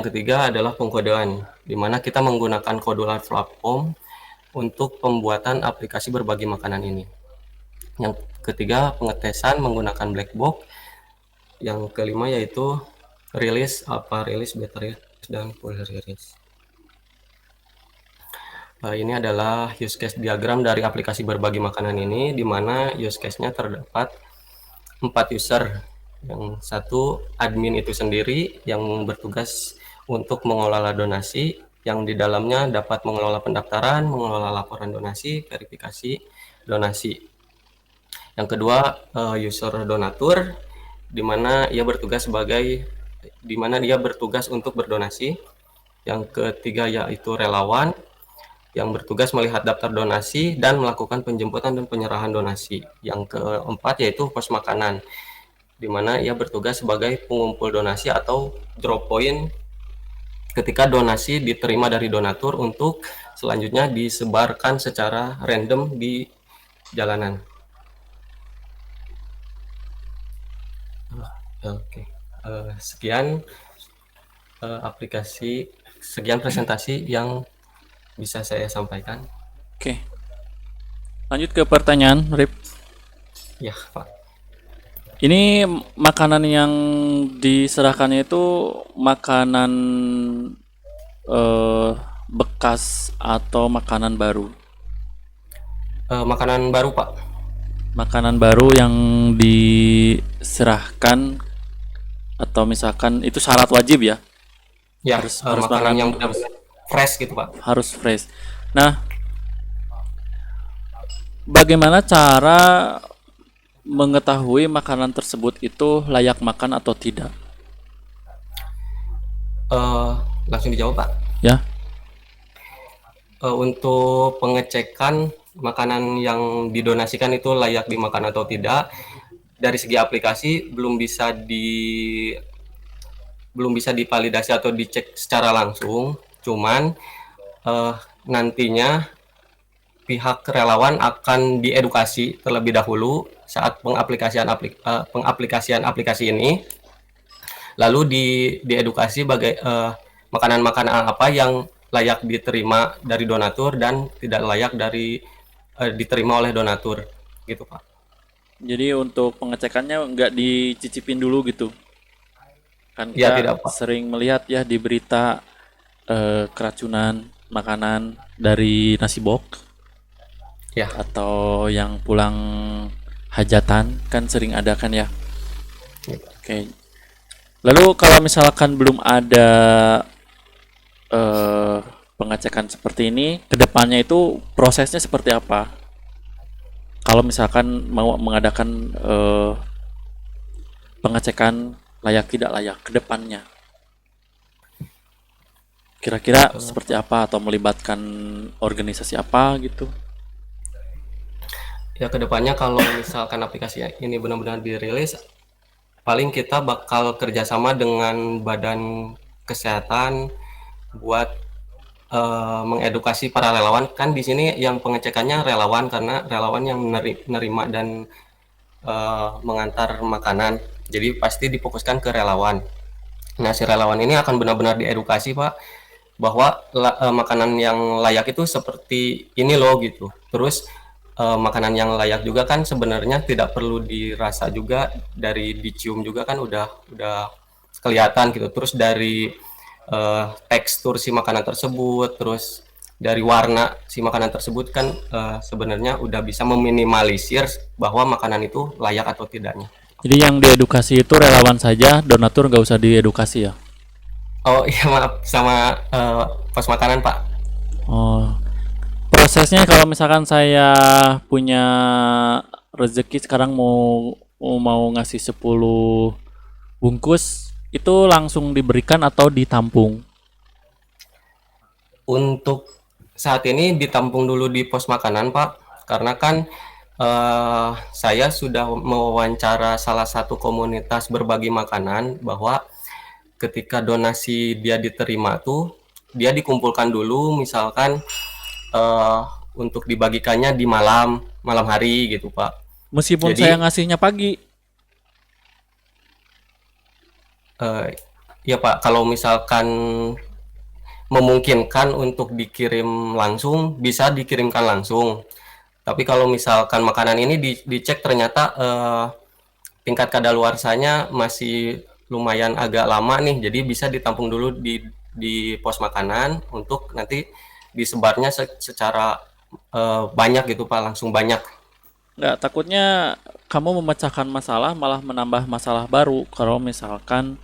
ketiga adalah pengkodean, di mana kita menggunakan modular platform untuk pembuatan aplikasi berbagi makanan ini. Yang ketiga, pengetesan menggunakan black box. Yang kelima yaitu rilis, alpha rilis, beta rilis, dan full rilis. Ini adalah use case diagram dari aplikasi berbagi makanan ini, di mana use case-nya terdapat 4 user. Yang satu, admin itu sendiri yang bertugas untuk mengelola donasi, yang di dalamnya dapat mengelola pendaftaran, mengelola laporan donasi, verifikasi donasi. Yang kedua, user donatur, di mana dia bertugas untuk berdonasi. Yang ketiga yaitu relawan, yang bertugas melihat daftar donasi dan melakukan penjemputan dan penyerahan donasi. Yang keempat yaitu pos makanan, di mana ia bertugas sebagai pengumpul donasi atau drop point ketika donasi diterima dari donatur untuk selanjutnya disebarkan secara random di jalanan. Oke. Sekian presentasi yang bisa saya sampaikan. Oke. Lanjut ke pertanyaan, Rip. Ya, Pak. Ini makanan yang diserahkannya itu makanan bekas atau makanan baru? Makanan baru, Pak. Makanan baru yang diserahkan atau misalkan itu syarat wajib ya? Ya, harus makanan yang fresh gitu, Pak. Harus fresh. Nah, bagaimana cara mengetahui makanan tersebut itu layak makan atau tidak? Langsung dijawab, Pak. Ya. Untuk pengecekan makanan yang didonasikan itu layak dimakan atau tidak, dari segi aplikasi belum bisa divalidasi atau dicek secara langsung. Cuman nantinya pihak relawan akan diedukasi terlebih dahulu saat pengaplikasian aplikasi ini, lalu diedukasi makanan-makanan apa yang layak diterima dari donatur dan tidak layak diterima oleh donatur, gitu Pak. Jadi untuk pengecekannya nggak dicicipin dulu gitu. Kan Ya kita tidak Pak. sering melihat ya di berita keracunan makanan dari nasi box Ya, atau yang pulang hajatan kan sering ada kan ya. Oke. Lalu kalau misalkan belum ada pengecekan seperti ini, kedepannya itu prosesnya seperti apa? Kalau misalkan mau mengadakan pengecekan layak tidak layak ke depannya, kira-kira seperti apa atau melibatkan organisasi apa gitu? ya kedepannya kalau misalkan aplikasi ini benar-benar dirilis, paling kita bakal kerjasama dengan badan kesehatan buat mengedukasi para relawan. Kan di sini yang pengecekannya relawan, karena relawan yang nerima dan mengantar makanan. Jadi pasti difokuskan ke relawan. Nah, si relawan ini akan benar-benar diedukasi, Pak, bahwa makanan yang layak itu seperti ini loh gitu. Terus makanan yang layak juga kan sebenarnya tidak perlu dirasa juga, dari dicium juga kan udah kelihatan gitu. Terus dari tekstur si makanan tersebut, terus dari warna si makanan tersebut kan sebenarnya udah bisa meminimalisir bahwa makanan itu layak atau tidaknya. Jadi yang diedukasi itu relawan saja, donatur nggak usah diedukasi ya? Oh iya, maaf, sama pos makanan Pak. Oh, prosesnya kalau misalkan saya punya rezeki sekarang mau ngasih 10 bungkus, itu langsung diberikan atau ditampung? Untuk saat ini ditampung dulu di pos makanan Pak, karena kan saya sudah mewawancara salah satu komunitas berbagi makanan bahwa ketika donasi dia diterima tuh dia dikumpulkan dulu, misalkan eh, untuk dibagikannya di malam hari gitu Pak. Meskipun saya Jadi ngasihnya pagi. ya Pak, kalau misalkan memungkinkan untuk dikirim langsung, bisa dikirimkan langsung. Tapi kalau misalkan makanan ini dicek ternyata tingkat kadaluarsanya masih lumayan agak lama nih, jadi bisa ditampung dulu di pos makanan untuk nanti disebarnya secara banyak gitu Pak, langsung banyak. Nggak, takutnya kamu memecahkan masalah malah menambah masalah baru kalau misalkan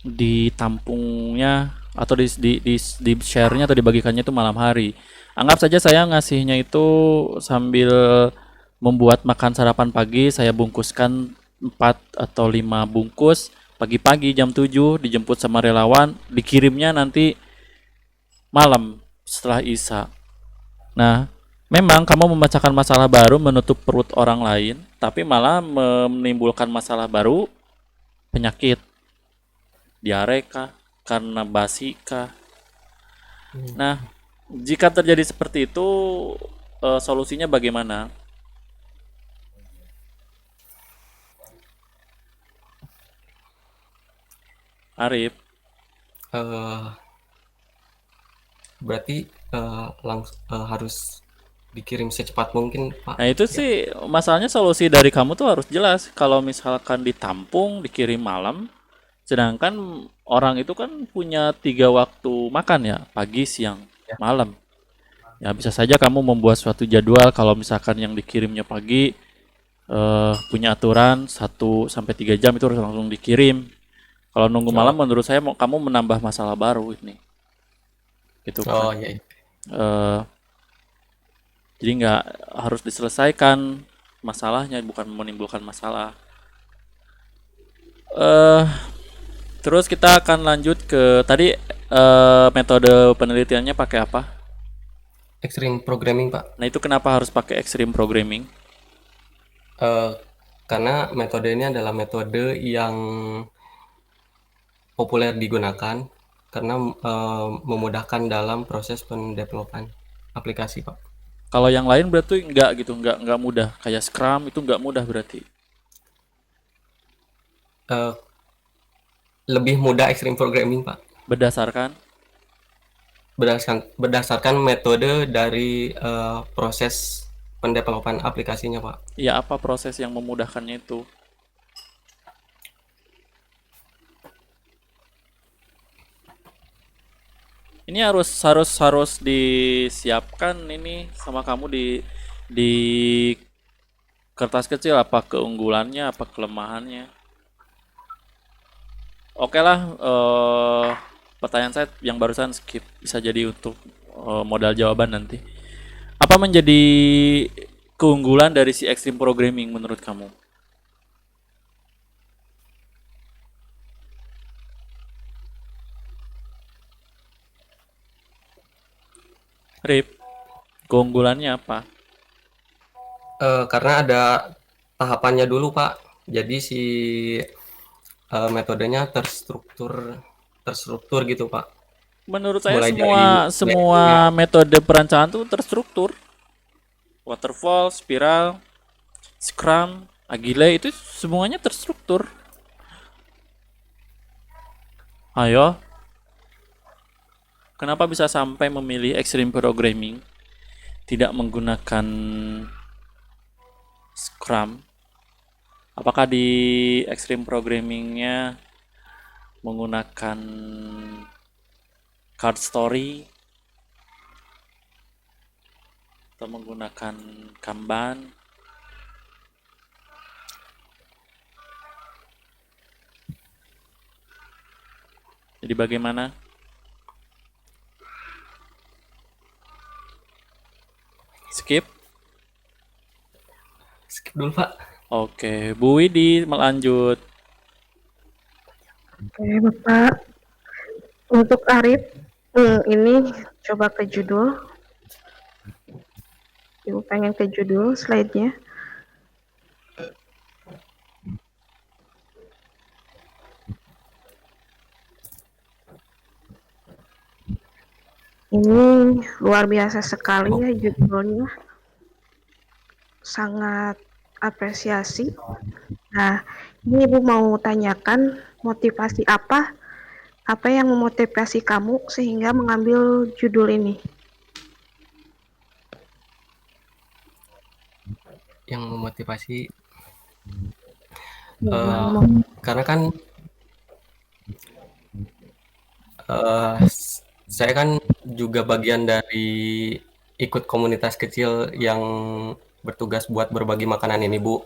ditampungnya atau di share-nya atau dibagikannya itu malam hari. Anggap saja saya ngasihnya itu sambil membuat makan sarapan pagi, saya bungkuskan 4 atau 5 bungkus pagi-pagi jam 7 dijemput sama relawan, dikirimnya nanti malam setelah Isya. Nah, memang kamu memecahkan masalah baru menutup perut orang lain, tapi malah menimbulkan masalah baru, penyakit, diare kah, karena basi kah. Nah, jika terjadi seperti itu, solusinya bagaimana? Arif, Eh, Berarti harus dikirim secepat mungkin Pak. nah itu Ya. sih masalahnya, solusi dari kamu tuh harus jelas. Kalau misalkan ditampung, dikirim malam, sedangkan orang itu kan punya 3 waktu makan ya, pagi, siang, malam. Ya bisa saja kamu membuat suatu jadwal kalau misalkan yang dikirimnya pagi, punya aturan 1 sampai 3 jam itu harus langsung dikirim. Kalau nunggu malam menurut saya kamu menambah masalah baru ini. Gitu Oh kan. iya. Eh, jadi nggak harus diselesaikan masalahnya, bukan menimbulkan masalah. Eh Terus kita akan lanjut ke tadi, metode penelitiannya pakai apa? Extreme programming Pak. Nah itu kenapa harus pakai extreme programming? Karena metode ini adalah metode yang populer digunakan karena memudahkan dalam proses pendevelopan aplikasi Pak. Kalau yang lain berarti enggak gitu, enggak mudah. Kayak Scrum itu enggak mudah berarti. Eh, lebih mudah extreme programming, Pak. Berdasarkan Berdasarkan metode dari proses pendevelopan aplikasinya, Pak. ya apa proses yang memudahkannya itu? Ini harus disiapkan ini sama kamu di kertas kecil apa keunggulannya, apa kelemahannya. Oke lah, pertanyaan saya yang barusan skip, bisa jadi untuk modal jawaban nanti. Apa menjadi keunggulan dari si extreme programming menurut kamu? Rip, keunggulannya apa? Karena ada tahapannya dulu, Pak. Jadi si metodenya terstruktur gitu, Pak. Menurut saya Mulai dari semua metode perencanaan tuh terstruktur. Waterfall, spiral, Scrum, Agile itu semuanya terstruktur. Ayo, kenapa bisa sampai memilih extreme programming? Tidak menggunakan Scrum? Apakah di extreme programmingnya menggunakan card story atau menggunakan Kanban? Jadi bagaimana? Skip? skip dulu, Pak. Oke, Bu Widi melanjut. Oke, Bapak. Untuk Arif, ini coba ke judul. Ibu pengen ke judul slide-nya. Ini luar biasa sekali ya judulnya. Sangat apresiasi. Nah, ini Ibu mau tanyakan motivasi apa yang memotivasi kamu sehingga mengambil judul ini? Yang memotivasi Ya, karena kan saya kan juga bagian dari ikut komunitas kecil yang bertugas buat berbagi makanan ini, Bu.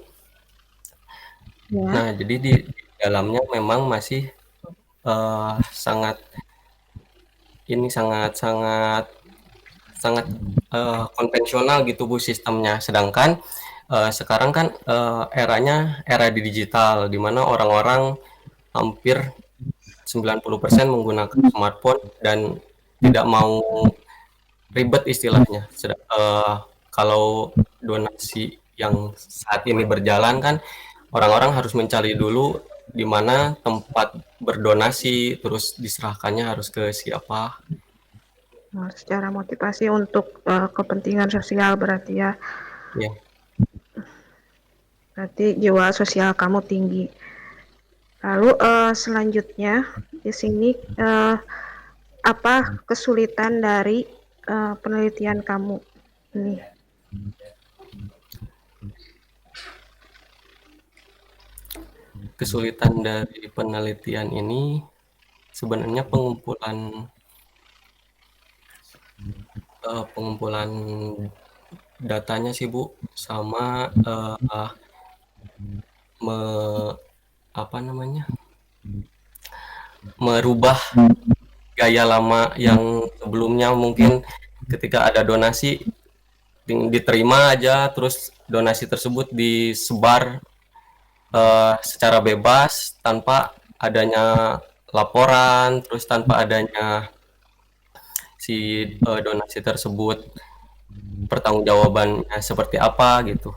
ya. Nah, jadi di dalamnya memang masih sangat konvensional gitu, Bu, sistemnya. Sedangkan sekarang kan eranya era digital, di mana orang-orang hampir 90% menggunakan smartphone dan tidak mau ribet istilahnya. Kalau donasi yang saat ini berjalan kan orang-orang harus mencari dulu di mana tempat berdonasi, terus diserahkannya harus ke siapa. Nah, secara motivasi untuk kepentingan sosial berarti ya. Ya. Berarti jiwa sosial kamu tinggi. Lalu selanjutnya di sini apa kesulitan dari penelitian kamu ini? Kesulitan dari penelitian ini sebenarnya pengumpulan datanya sih, Bu, sama merubah gaya lama yang sebelumnya mungkin ketika ada donasi diterima aja, terus donasi tersebut disebar secara bebas tanpa adanya laporan, terus tanpa adanya si donasi tersebut pertanggungjawabannya seperti apa gitu.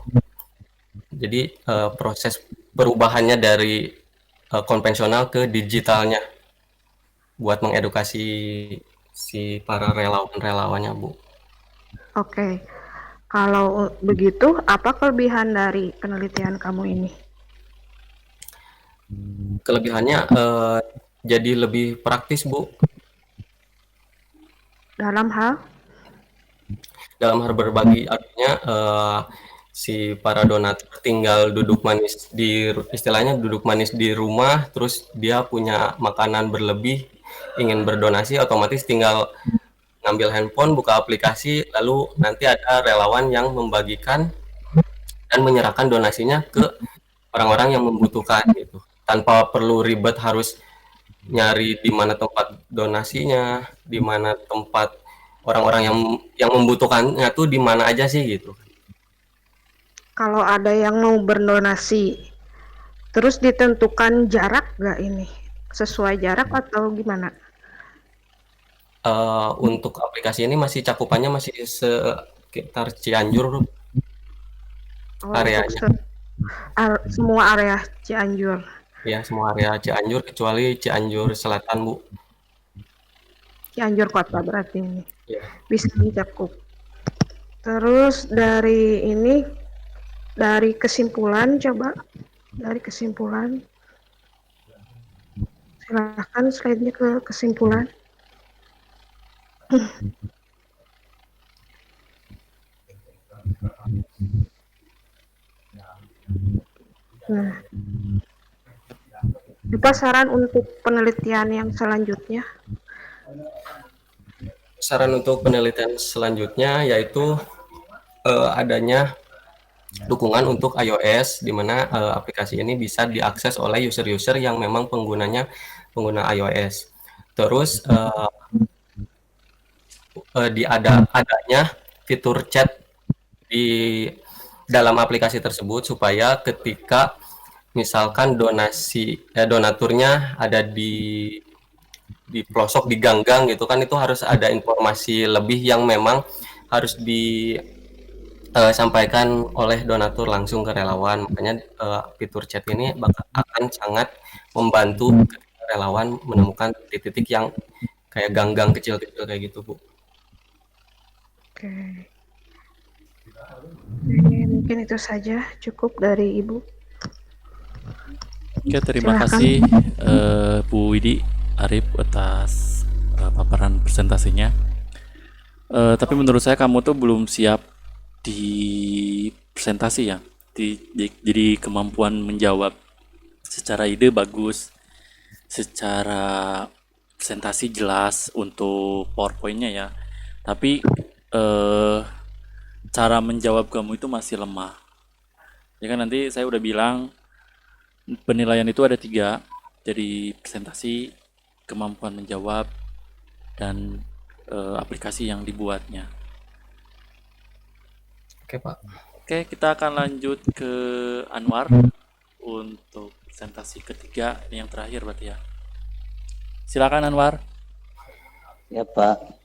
Jadi proses perubahannya dari konvensional ke digitalnya buat mengedukasi si para relawan-relawannya, Bu. Oke. Kalau begitu, apa kelebihan dari penelitian kamu ini? Kelebihannya jadi lebih praktis, Bu. Dalam hal Dalam hal berbagi, artinya si para donatur tinggal duduk manis istilahnya duduk manis di rumah, terus dia punya makanan berlebih, ingin berdonasi, otomatis tinggal ngambil handphone, buka aplikasi, lalu nanti ada relawan yang membagikan dan menyerahkan donasinya ke orang-orang yang membutuhkan gitu. Tanpa perlu ribet harus nyari di mana tempat donasinya, di mana tempat orang-orang yang membutuhkannya tuh di mana aja sih gitu. kalau ada yang mau berdonasi, terus ditentukan jarak nggak ini? Sesuai jarak atau gimana? Untuk aplikasi ini masih cakupannya masih sekitar Cianjur Oh, areanya. semua area Cianjur. Ya, semua area Cianjur kecuali Cianjur Selatan, Bu. Cianjur kota berarti ini. Ya. Bisa dicakup. Terus dari kesimpulan, coba dari kesimpulan. Silahkan slide-nya ke kesimpulan. Nah, apa saran untuk penelitian yang selanjutnya? Saran untuk penelitian selanjutnya yaitu adanya dukungan untuk iOS, di mana aplikasi ini bisa diakses oleh user-user yang memang pengguna iOS. Terus adanya fitur chat di dalam aplikasi tersebut supaya ketika misalkan donaturnya ada di pelosok di gang-gang gitu kan, itu harus ada informasi lebih yang memang harus disampaikan oleh donatur langsung ke relawan. Makanya fitur chat ini akan sangat membantu ketika relawan menemukan titik-titik yang kayak gang-gang kecil-kecil kayak gitu, Bu. Oke. Mungkin itu saja cukup dari Ibu. Oke, terima Silakan. kasih Bu Widi Arif atas paparan presentasinya. Tapi menurut saya kamu tuh belum siap di presentasi ya. Jadi kemampuan menjawab secara ide bagus, secara presentasi jelas untuk PowerPoint-nya ya. Tapi cara menjawab kamu itu masih lemah. Ya kan, nanti saya udah bilang penilaian itu ada 3, jadi presentasi, kemampuan menjawab, dan aplikasi yang dibuatnya. Oke, Pak. Oke, kita akan lanjut ke Anwar untuk presentasi ketiga, ini yang terakhir berarti ya. Silakan Anwar. Ya, Pak.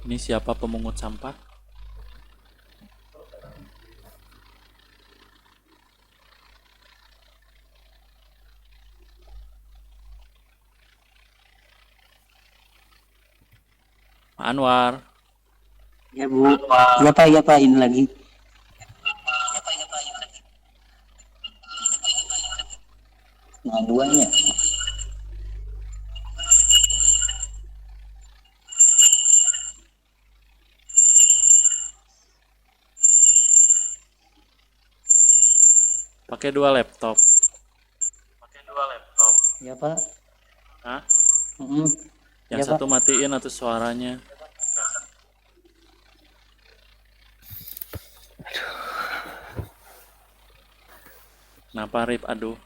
Ini siapa pemungut sampah? Pak Anwar. Ya, Bu. Ya, Pak, ini lagi. Nah, duanya. Pakai 2 laptop. Ya, Pak. Hah? Yang Ya, satu Pak. matiin atau suaranya. Kenapa Rip? Aduh.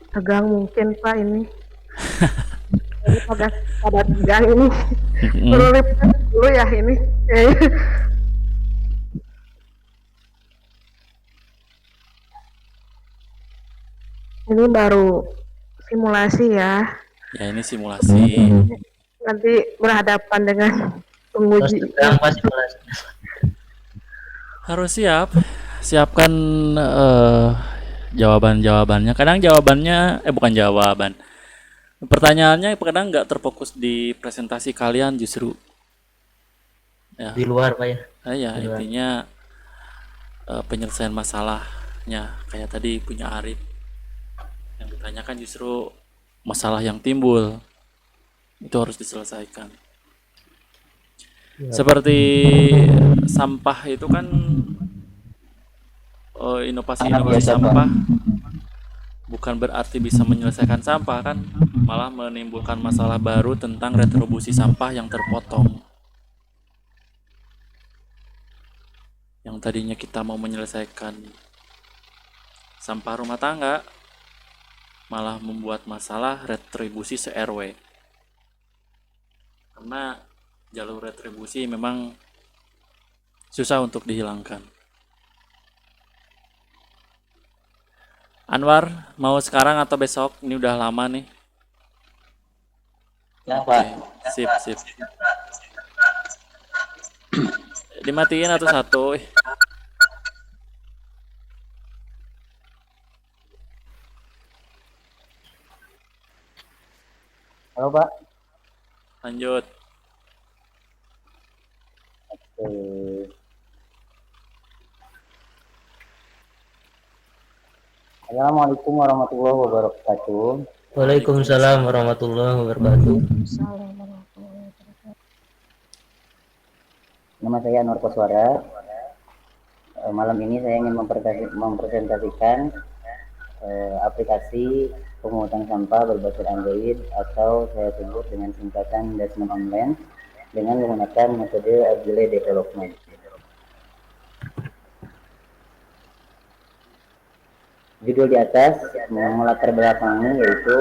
Tegang mungkin Pak ini. Jadi pada tegang ini. Perlu lipat dulu ya ini. Ini baru simulasi ya. Ya ini simulasi. Nanti berhadapan dengan Terus penguji. terang pasti Mas. Harus siap. Siapkan jawaban-jawabannya. Kadang jawabannya bukan jawaban. Pertanyaannya kadang nggak terfokus di presentasi kalian justru. Ya, Di luar Pak ya. ya Di luar. intinya penyelesaian masalahnya kayak tadi punya Arif. Yang ditanyakan justru masalah yang timbul. Itu harus diselesaikan. Seperti sampah itu kan inovasi-inovasi sampah bukan berarti bisa menyelesaikan sampah kan, malah menimbulkan masalah baru tentang retribusi sampah yang terpotong. Yang tadinya kita mau menyelesaikan sampah rumah tangga, malah membuat masalah retribusi se-RW. Karena jalur retribusi memang susah untuk dihilangkan. Anwar, mau sekarang atau besok? Ini udah lama nih. Ya, Oke, Pak. sip. Dimatiin atau satu? Halo, Pak. Lanjut. Assalamualaikum warahmatullahi wabarakatuh. Waalaikumsalam warahmatullahi wabarakatuh. Nama saya Nur Koswara. Malam ini saya ingin mempresentasikan aplikasi pemungutan sampah berbasis Android atau saya sebut dengan singkatan Desmond Online dengan menggunakan metode Agile Development. Judul di atas melatar belakangi yaitu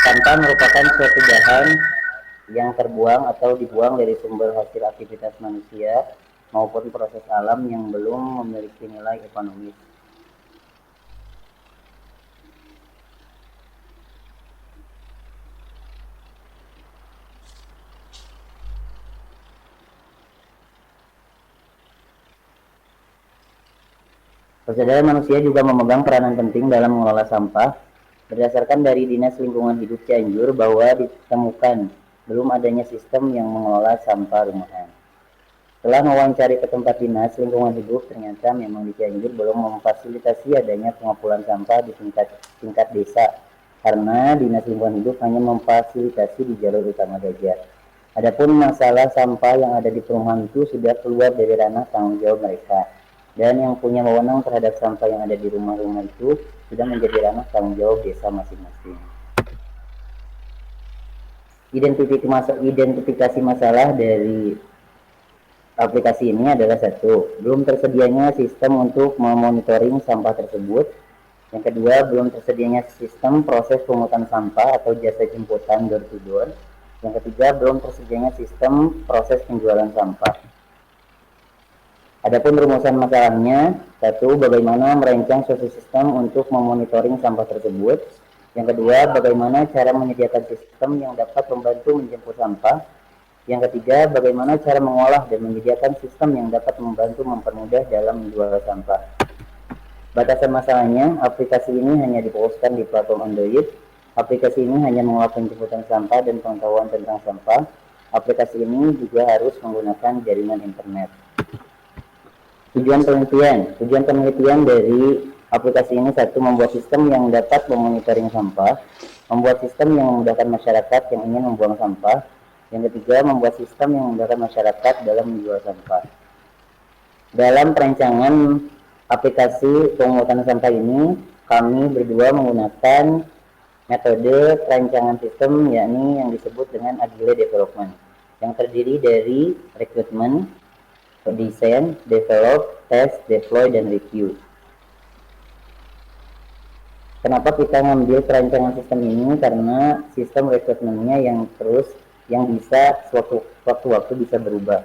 sampah merupakan suatu bahan yang terbuang atau dibuang dari sumber hasil aktivitas manusia maupun proses alam yang belum memiliki nilai ekonomis. Saudara, manusia juga memegang peranan penting dalam mengelola sampah. Berdasarkan dari Dinas Lingkungan Hidup Cianjur bahwa ditemukan belum adanya sistem yang mengelola sampah rumahan. Setelah mewawancari ke tempat Dinas Lingkungan Hidup, ternyata memang di Cianjur belum memfasilitasi adanya pengumpulan sampah di tingkat desa, karena Dinas Lingkungan Hidup hanya memfasilitasi di jalur utama saja. Adapun masalah sampah yang ada di perumahan itu sudah keluar dari ranah tanggung jawab mereka. Dan yang punya wewenang terhadap sampah yang ada di rumah-rumah itu sudah menjadi ranah tanggung jawab desa masing-masing. Identifikasi masalah dari aplikasi ini adalah satu, belum tersedianya sistem untuk memonitoring sampah tersebut. Yang kedua, belum tersedianya sistem proses pemungutan sampah atau jasa jemputan door to door. Yang ketiga, belum tersedianya sistem proses penjualan sampah. Adapun rumusan masalahnya, satu, bagaimana merancang suatu sistem untuk memonitoring sampah tersebut. Yang kedua, bagaimana cara menyediakan sistem yang dapat membantu menjemput sampah. Yang ketiga, bagaimana cara mengolah dan menyediakan sistem yang dapat membantu mempermudah dalam menjual sampah. Batasan masalahnya, aplikasi ini hanya difokuskan di platform Android. Aplikasi ini hanya mengolah penjemputan sampah dan pengetahuan tentang sampah. Aplikasi ini juga harus menggunakan jaringan internet. Tujuan penelitian dari aplikasi ini satu, membuat sistem yang dapat memonitoring sampah, membuat sistem yang memudahkan masyarakat yang ingin membuang sampah. Yang ketiga, membuat sistem yang memudahkan masyarakat dalam menjual sampah. Dalam perancangan aplikasi pemungutan sampah ini, kami berdua menggunakan metode perancangan sistem yakni yang disebut dengan Agile Development, yang terdiri dari rekrutmen, desain, develop, test, deploy, dan review. Kenapa kita ngambil perancangan sistem ini? Karena sistem rekrutmennya yang bisa waktu-waktu bisa berubah.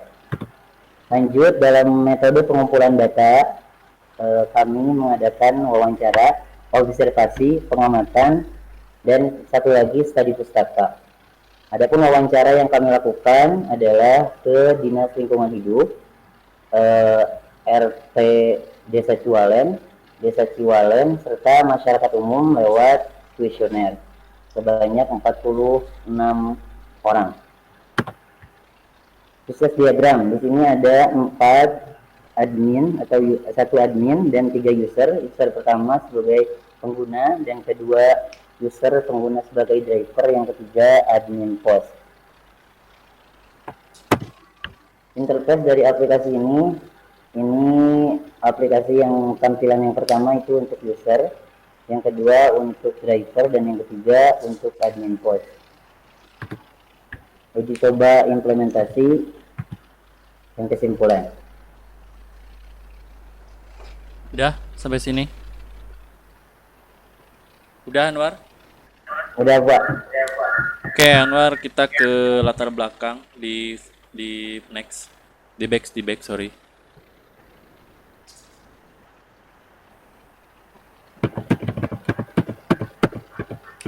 Lanjut, dalam metode pengumpulan data, kami mengadakan wawancara observasi, pengamatan, dan satu lagi studi pustaka. Adapun wawancara yang kami lakukan adalah ke Dinas Lingkungan Hidup, RT Desa Ciwalen, serta masyarakat umum lewat kuesioner sebanyak 46 orang. Proses diagram, di sini ada 4 admin atau 1 admin dan 3 user. User pertama sebagai pengguna, dan kedua user pengguna sebagai driver, yang ketiga admin pos. Interface dari aplikasi ini aplikasi yang tampilan yang pertama itu untuk user, yang kedua untuk driver, dan yang ketiga untuk admin pos. Uji coba implementasi dan kesimpulan. Udah sampai sini. Udah Anwar? Udah, Pak. Oke, Anwar, kita ke latar belakang di next. Di back, sorry.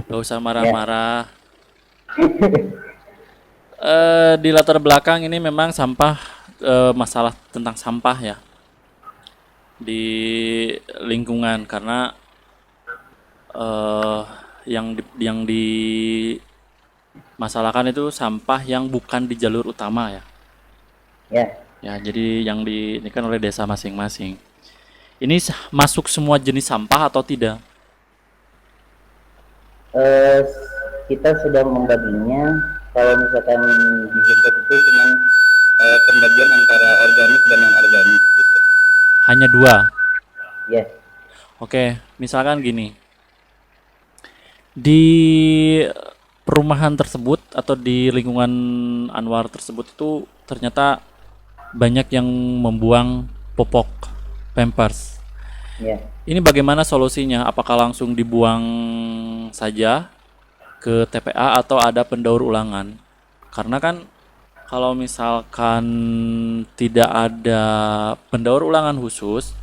Gak usah marah-marah. Di latar belakang ini memang sampah, masalah tentang sampah ya di lingkungan, karena yang dimasalahkan itu sampah yang bukan di jalur utama ya. Ya. Ya, jadi yang ini kan oleh desa masing-masing. Ini masuk semua jenis sampah atau tidak? Kita sudah membaginya. Kalau misalkan di Jepang itu cuma pembagian antara organik dan non-organik gitu. Hanya 2. Ya. Oke, misalkan gini. Di perumahan tersebut atau di lingkungan Anwar tersebut itu ternyata banyak yang membuang popok Pampers. Ya. Ini bagaimana solusinya? Apakah langsung dibuang saja ke TPA atau ada pendaur ulangan? Karena kan kalau misalkan tidak ada pendaur ulangan khusus,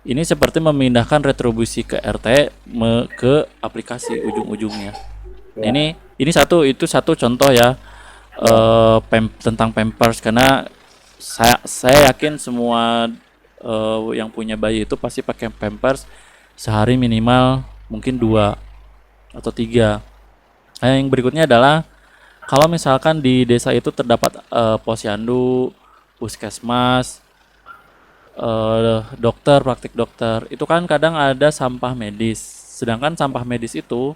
ini seperti memindahkan retribusi ke RT ke aplikasi ujung-ujungnya. Ya. Ini itu satu contoh ya, tentang Pampers, karena saya yakin semua yang punya bayi itu pasti pakai Pampers sehari minimal mungkin 2 atau 3. Nah, yang berikutnya adalah kalau misalkan di desa itu terdapat posyandu, puskesmas, dokter, praktik dokter, itu kan kadang ada sampah medis. Sedangkan sampah medis itu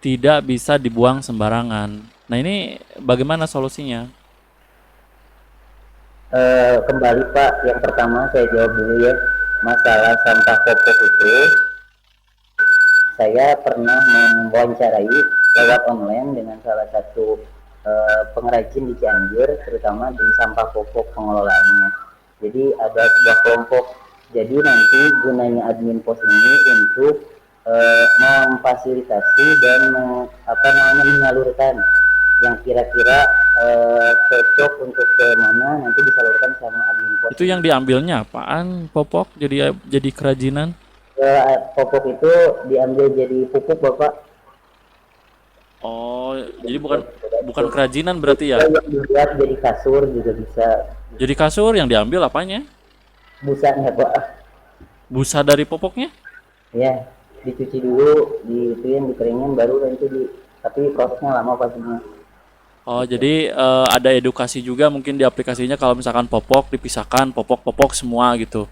tidak bisa dibuang sembarangan. Nah, ini bagaimana solusinya? Kembali Pak, yang pertama saya jawab dulu ya. Masalah sampah popok itu, saya pernah mewawancarai lewat online dengan salah satu pengrajin di Cianjur, terutama di sampah popok pengelolaannya. Jadi ada sebuah kelompok. Jadi nanti gunanya admin pos ini untuk memfasilitasi dan menyalurkan yang kira-kira cocok untuk ke mana, nanti disalurkan sama admin pos. Itu yang diambilnya apaan? Popok jadi kerajinan? Popok itu diambil jadi pupuk, Bapak. Oh, jadi bukan kerajinan berarti ya? Yang dibuat jadi kasur juga bisa. Jadi kasur yang diambil apanya? Busanya, Pak. Busa dari popoknya? Ya, dicuci dulu, dikeringin, baru nanti tapi prosesnya lama pastinya. Oh, jadi ada edukasi juga mungkin di aplikasinya, kalau misalkan popok dipisahkan, popok semua gitu.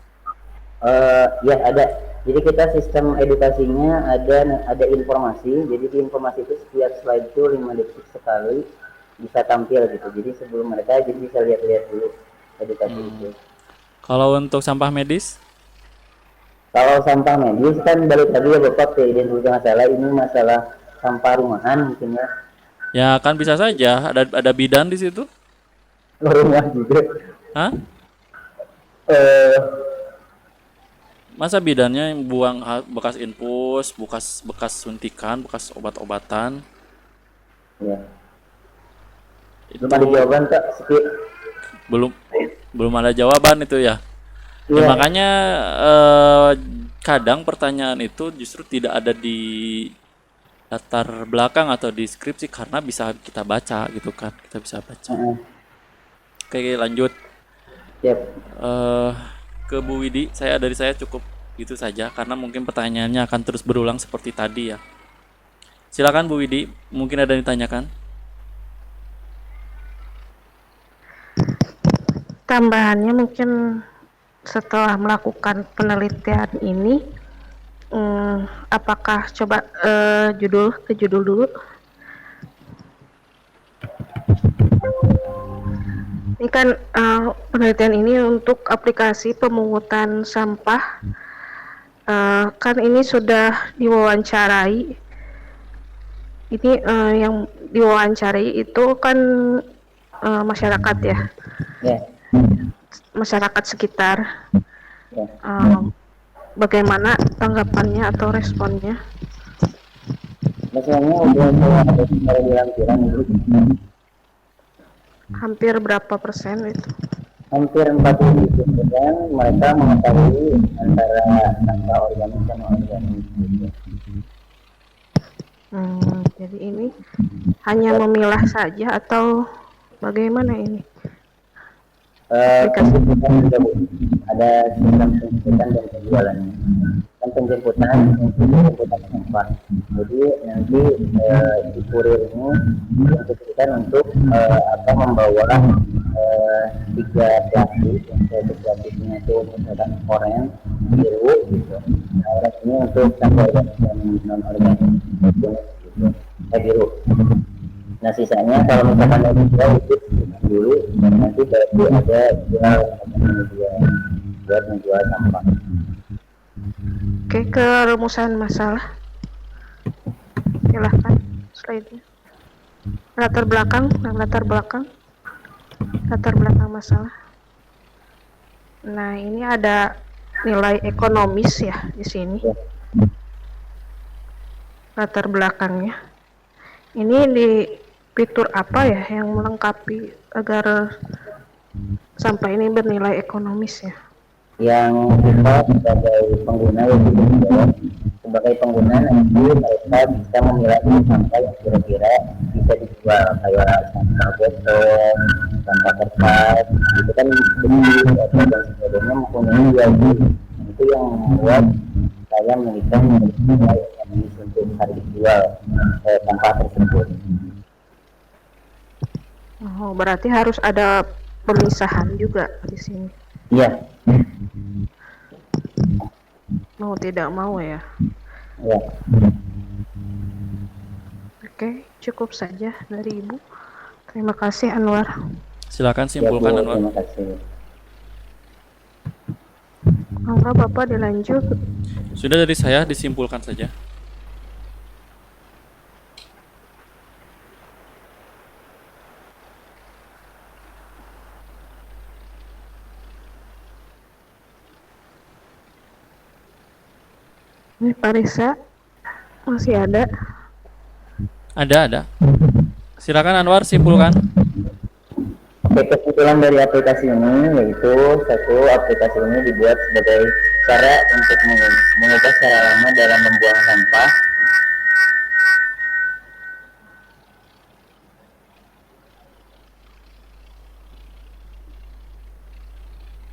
Ya ada. Jadi kita sistem edukasinya ada informasi. Jadi di informasi itu setiap slide itu 5 detik sekali bisa tampil gitu. Jadi sebelum mereka jadi bisa lihat-lihat dulu edukasi itu. Kalau untuk sampah medis? Kalau sampah medis kan balik lagi ya Bapak ke identifikasi masalah. Ini masalah sampah rumahan mungkin ya. Ya kan bisa saja ada bidan di situ. Rumah juga. Hah? Masa bidannya yang buang bekas infus, bekas suntikan, bekas obat-obatan? Ya. Itu Belum ada jawaban Kak. belum ada jawaban itu ya. Ya Iya. makanya kadang pertanyaan itu justru tidak ada di latar belakang atau di skripsi karena bisa kita baca gitu kan, kita bisa baca. Oke, lanjut. Siap. Ke Bu Widi, dari saya cukup gitu saja karena mungkin pertanyaannya akan terus berulang seperti tadi ya. Silakan Bu Widi, mungkin ada yang ditanyakan. Tambahannya mungkin setelah melakukan penelitian ini, apakah coba judul dulu. Ini kan penelitian ini untuk aplikasi pemungutan sampah. Kan ini sudah diwawancarai. Ini yang diwawancarai itu kan masyarakat ya. Ya. Masyarakat sekitar. Ya. Bagaimana tanggapannya atau responnya? Misalnya udah ada secara dilampiran dulu. Hampir berapa persen itu? Hampir 40% mereka mengetahui antara sampah organik dan organik. Jadi ini hanya memilah saja atau bagaimana ini? Penjemputan juga Bu. Ada sistem penjemputan dan penjualannya. Kan penjemputan sampah. Jadi nanti di kurir ini diinstruksikan untuk membawa 3 plastik, yang plastiknya itu misalkan oren, biru gitu. Nah, oren ini untuk sampah organik dan non organik gitu. Biru. Nah sisanya kalau misalkan ada jual itu dulu, nanti baru ada jual buat menjual sampah. Oke, ke rumusan masalah. Silahkan slide-nya. Latar belakang masalah. Nah, ini ada nilai ekonomis ya di sini. Latar belakangnya. Ini di fitur apa ya yang melengkapi agar sampah ini bernilai ekonomis ya? Yang kita sebagai pengguna sebagai pengguna nanti mereka bisa memilah sampah yang kira-kira bisa dijual kayak sampah botol, sampah kertas, itu kan dan sebagainya mempunyai jual beli. Itu yang membuat saya memiliki nilai ekonomis untuk harga jual sampah tersebut. Oh, berarti harus ada pemisahan juga di sini. Iya. Mau tidak mau ya. Iya. Oke, cukup saja dari Ibu. Terima kasih Anwar. Silakan simpulkan Anwar. Terima kasih. Mangga Bapak dilanjut. Sudah dari saya, disimpulkan saja. Ini Pak Risa masih ada. Ada. Silakan Anwar, simpulkan. Kesimpulan dari aplikasi ini yaitu satu, aplikasi ini dibuat sebagai cara untuk mengubah cara lama dalam membuang sampah.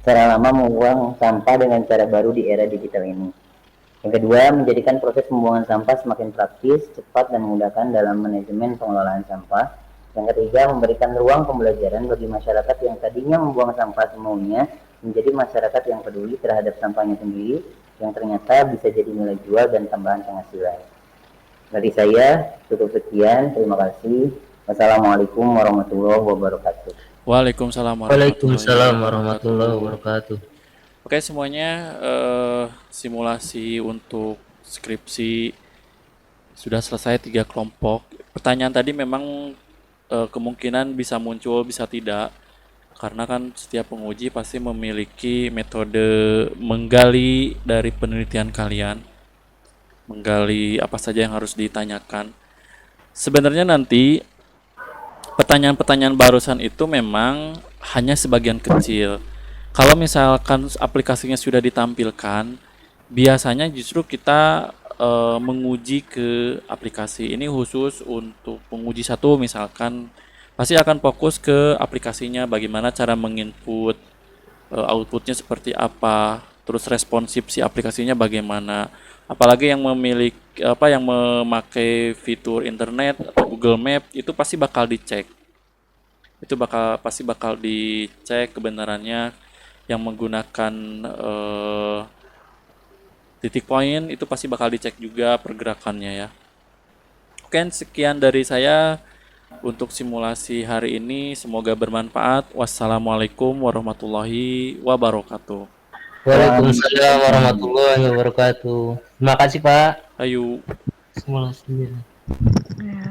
Cara lama membuang sampah dengan cara baru di era digital ini. Yang kedua, menjadikan proses pembuangan sampah semakin praktis, cepat, dan memudahkan dalam manajemen pengelolaan sampah. Yang ketiga, memberikan ruang pembelajaran bagi masyarakat yang tadinya membuang sampah semaunya menjadi masyarakat yang peduli terhadap sampahnya sendiri, yang ternyata bisa jadi nilai jual dan tambahan penghasilan. Dari saya, cukup sekian. Terima kasih. Wassalamualaikum warahmatullahi wabarakatuh. Waalaikumsalam warahmatullahi wabarakatuh. Oke semuanya, simulasi untuk skripsi sudah selesai 3 kelompok. Pertanyaan tadi memang kemungkinan bisa muncul, bisa tidak. Karena kan setiap penguji pasti memiliki metode menggali dari penelitian kalian. Menggali apa saja yang harus ditanyakan. Sebenarnya nanti pertanyaan-pertanyaan barusan itu memang hanya sebagian kecil. Kalau misalkan aplikasinya sudah ditampilkan, biasanya justru kita menguji ke aplikasi ini khusus untuk penguji satu misalkan pasti akan fokus ke aplikasinya bagaimana cara menginput outputnya seperti apa terus responsif si aplikasinya bagaimana apalagi yang memiliki yang memakai fitur internet atau Google Map itu pasti bakal dicek itu pasti bakal dicek kebenarannya yang menggunakan titik poin itu pasti bakal dicek juga pergerakannya ya. Oke, sekian dari saya untuk simulasi hari ini. Semoga bermanfaat. Wassalamualaikum warahmatullahi wabarakatuh. Waalaikumsalam warahmatullahi wabarakatuh. Terima kasih Pak. Ayo. Simulasinya. Ya.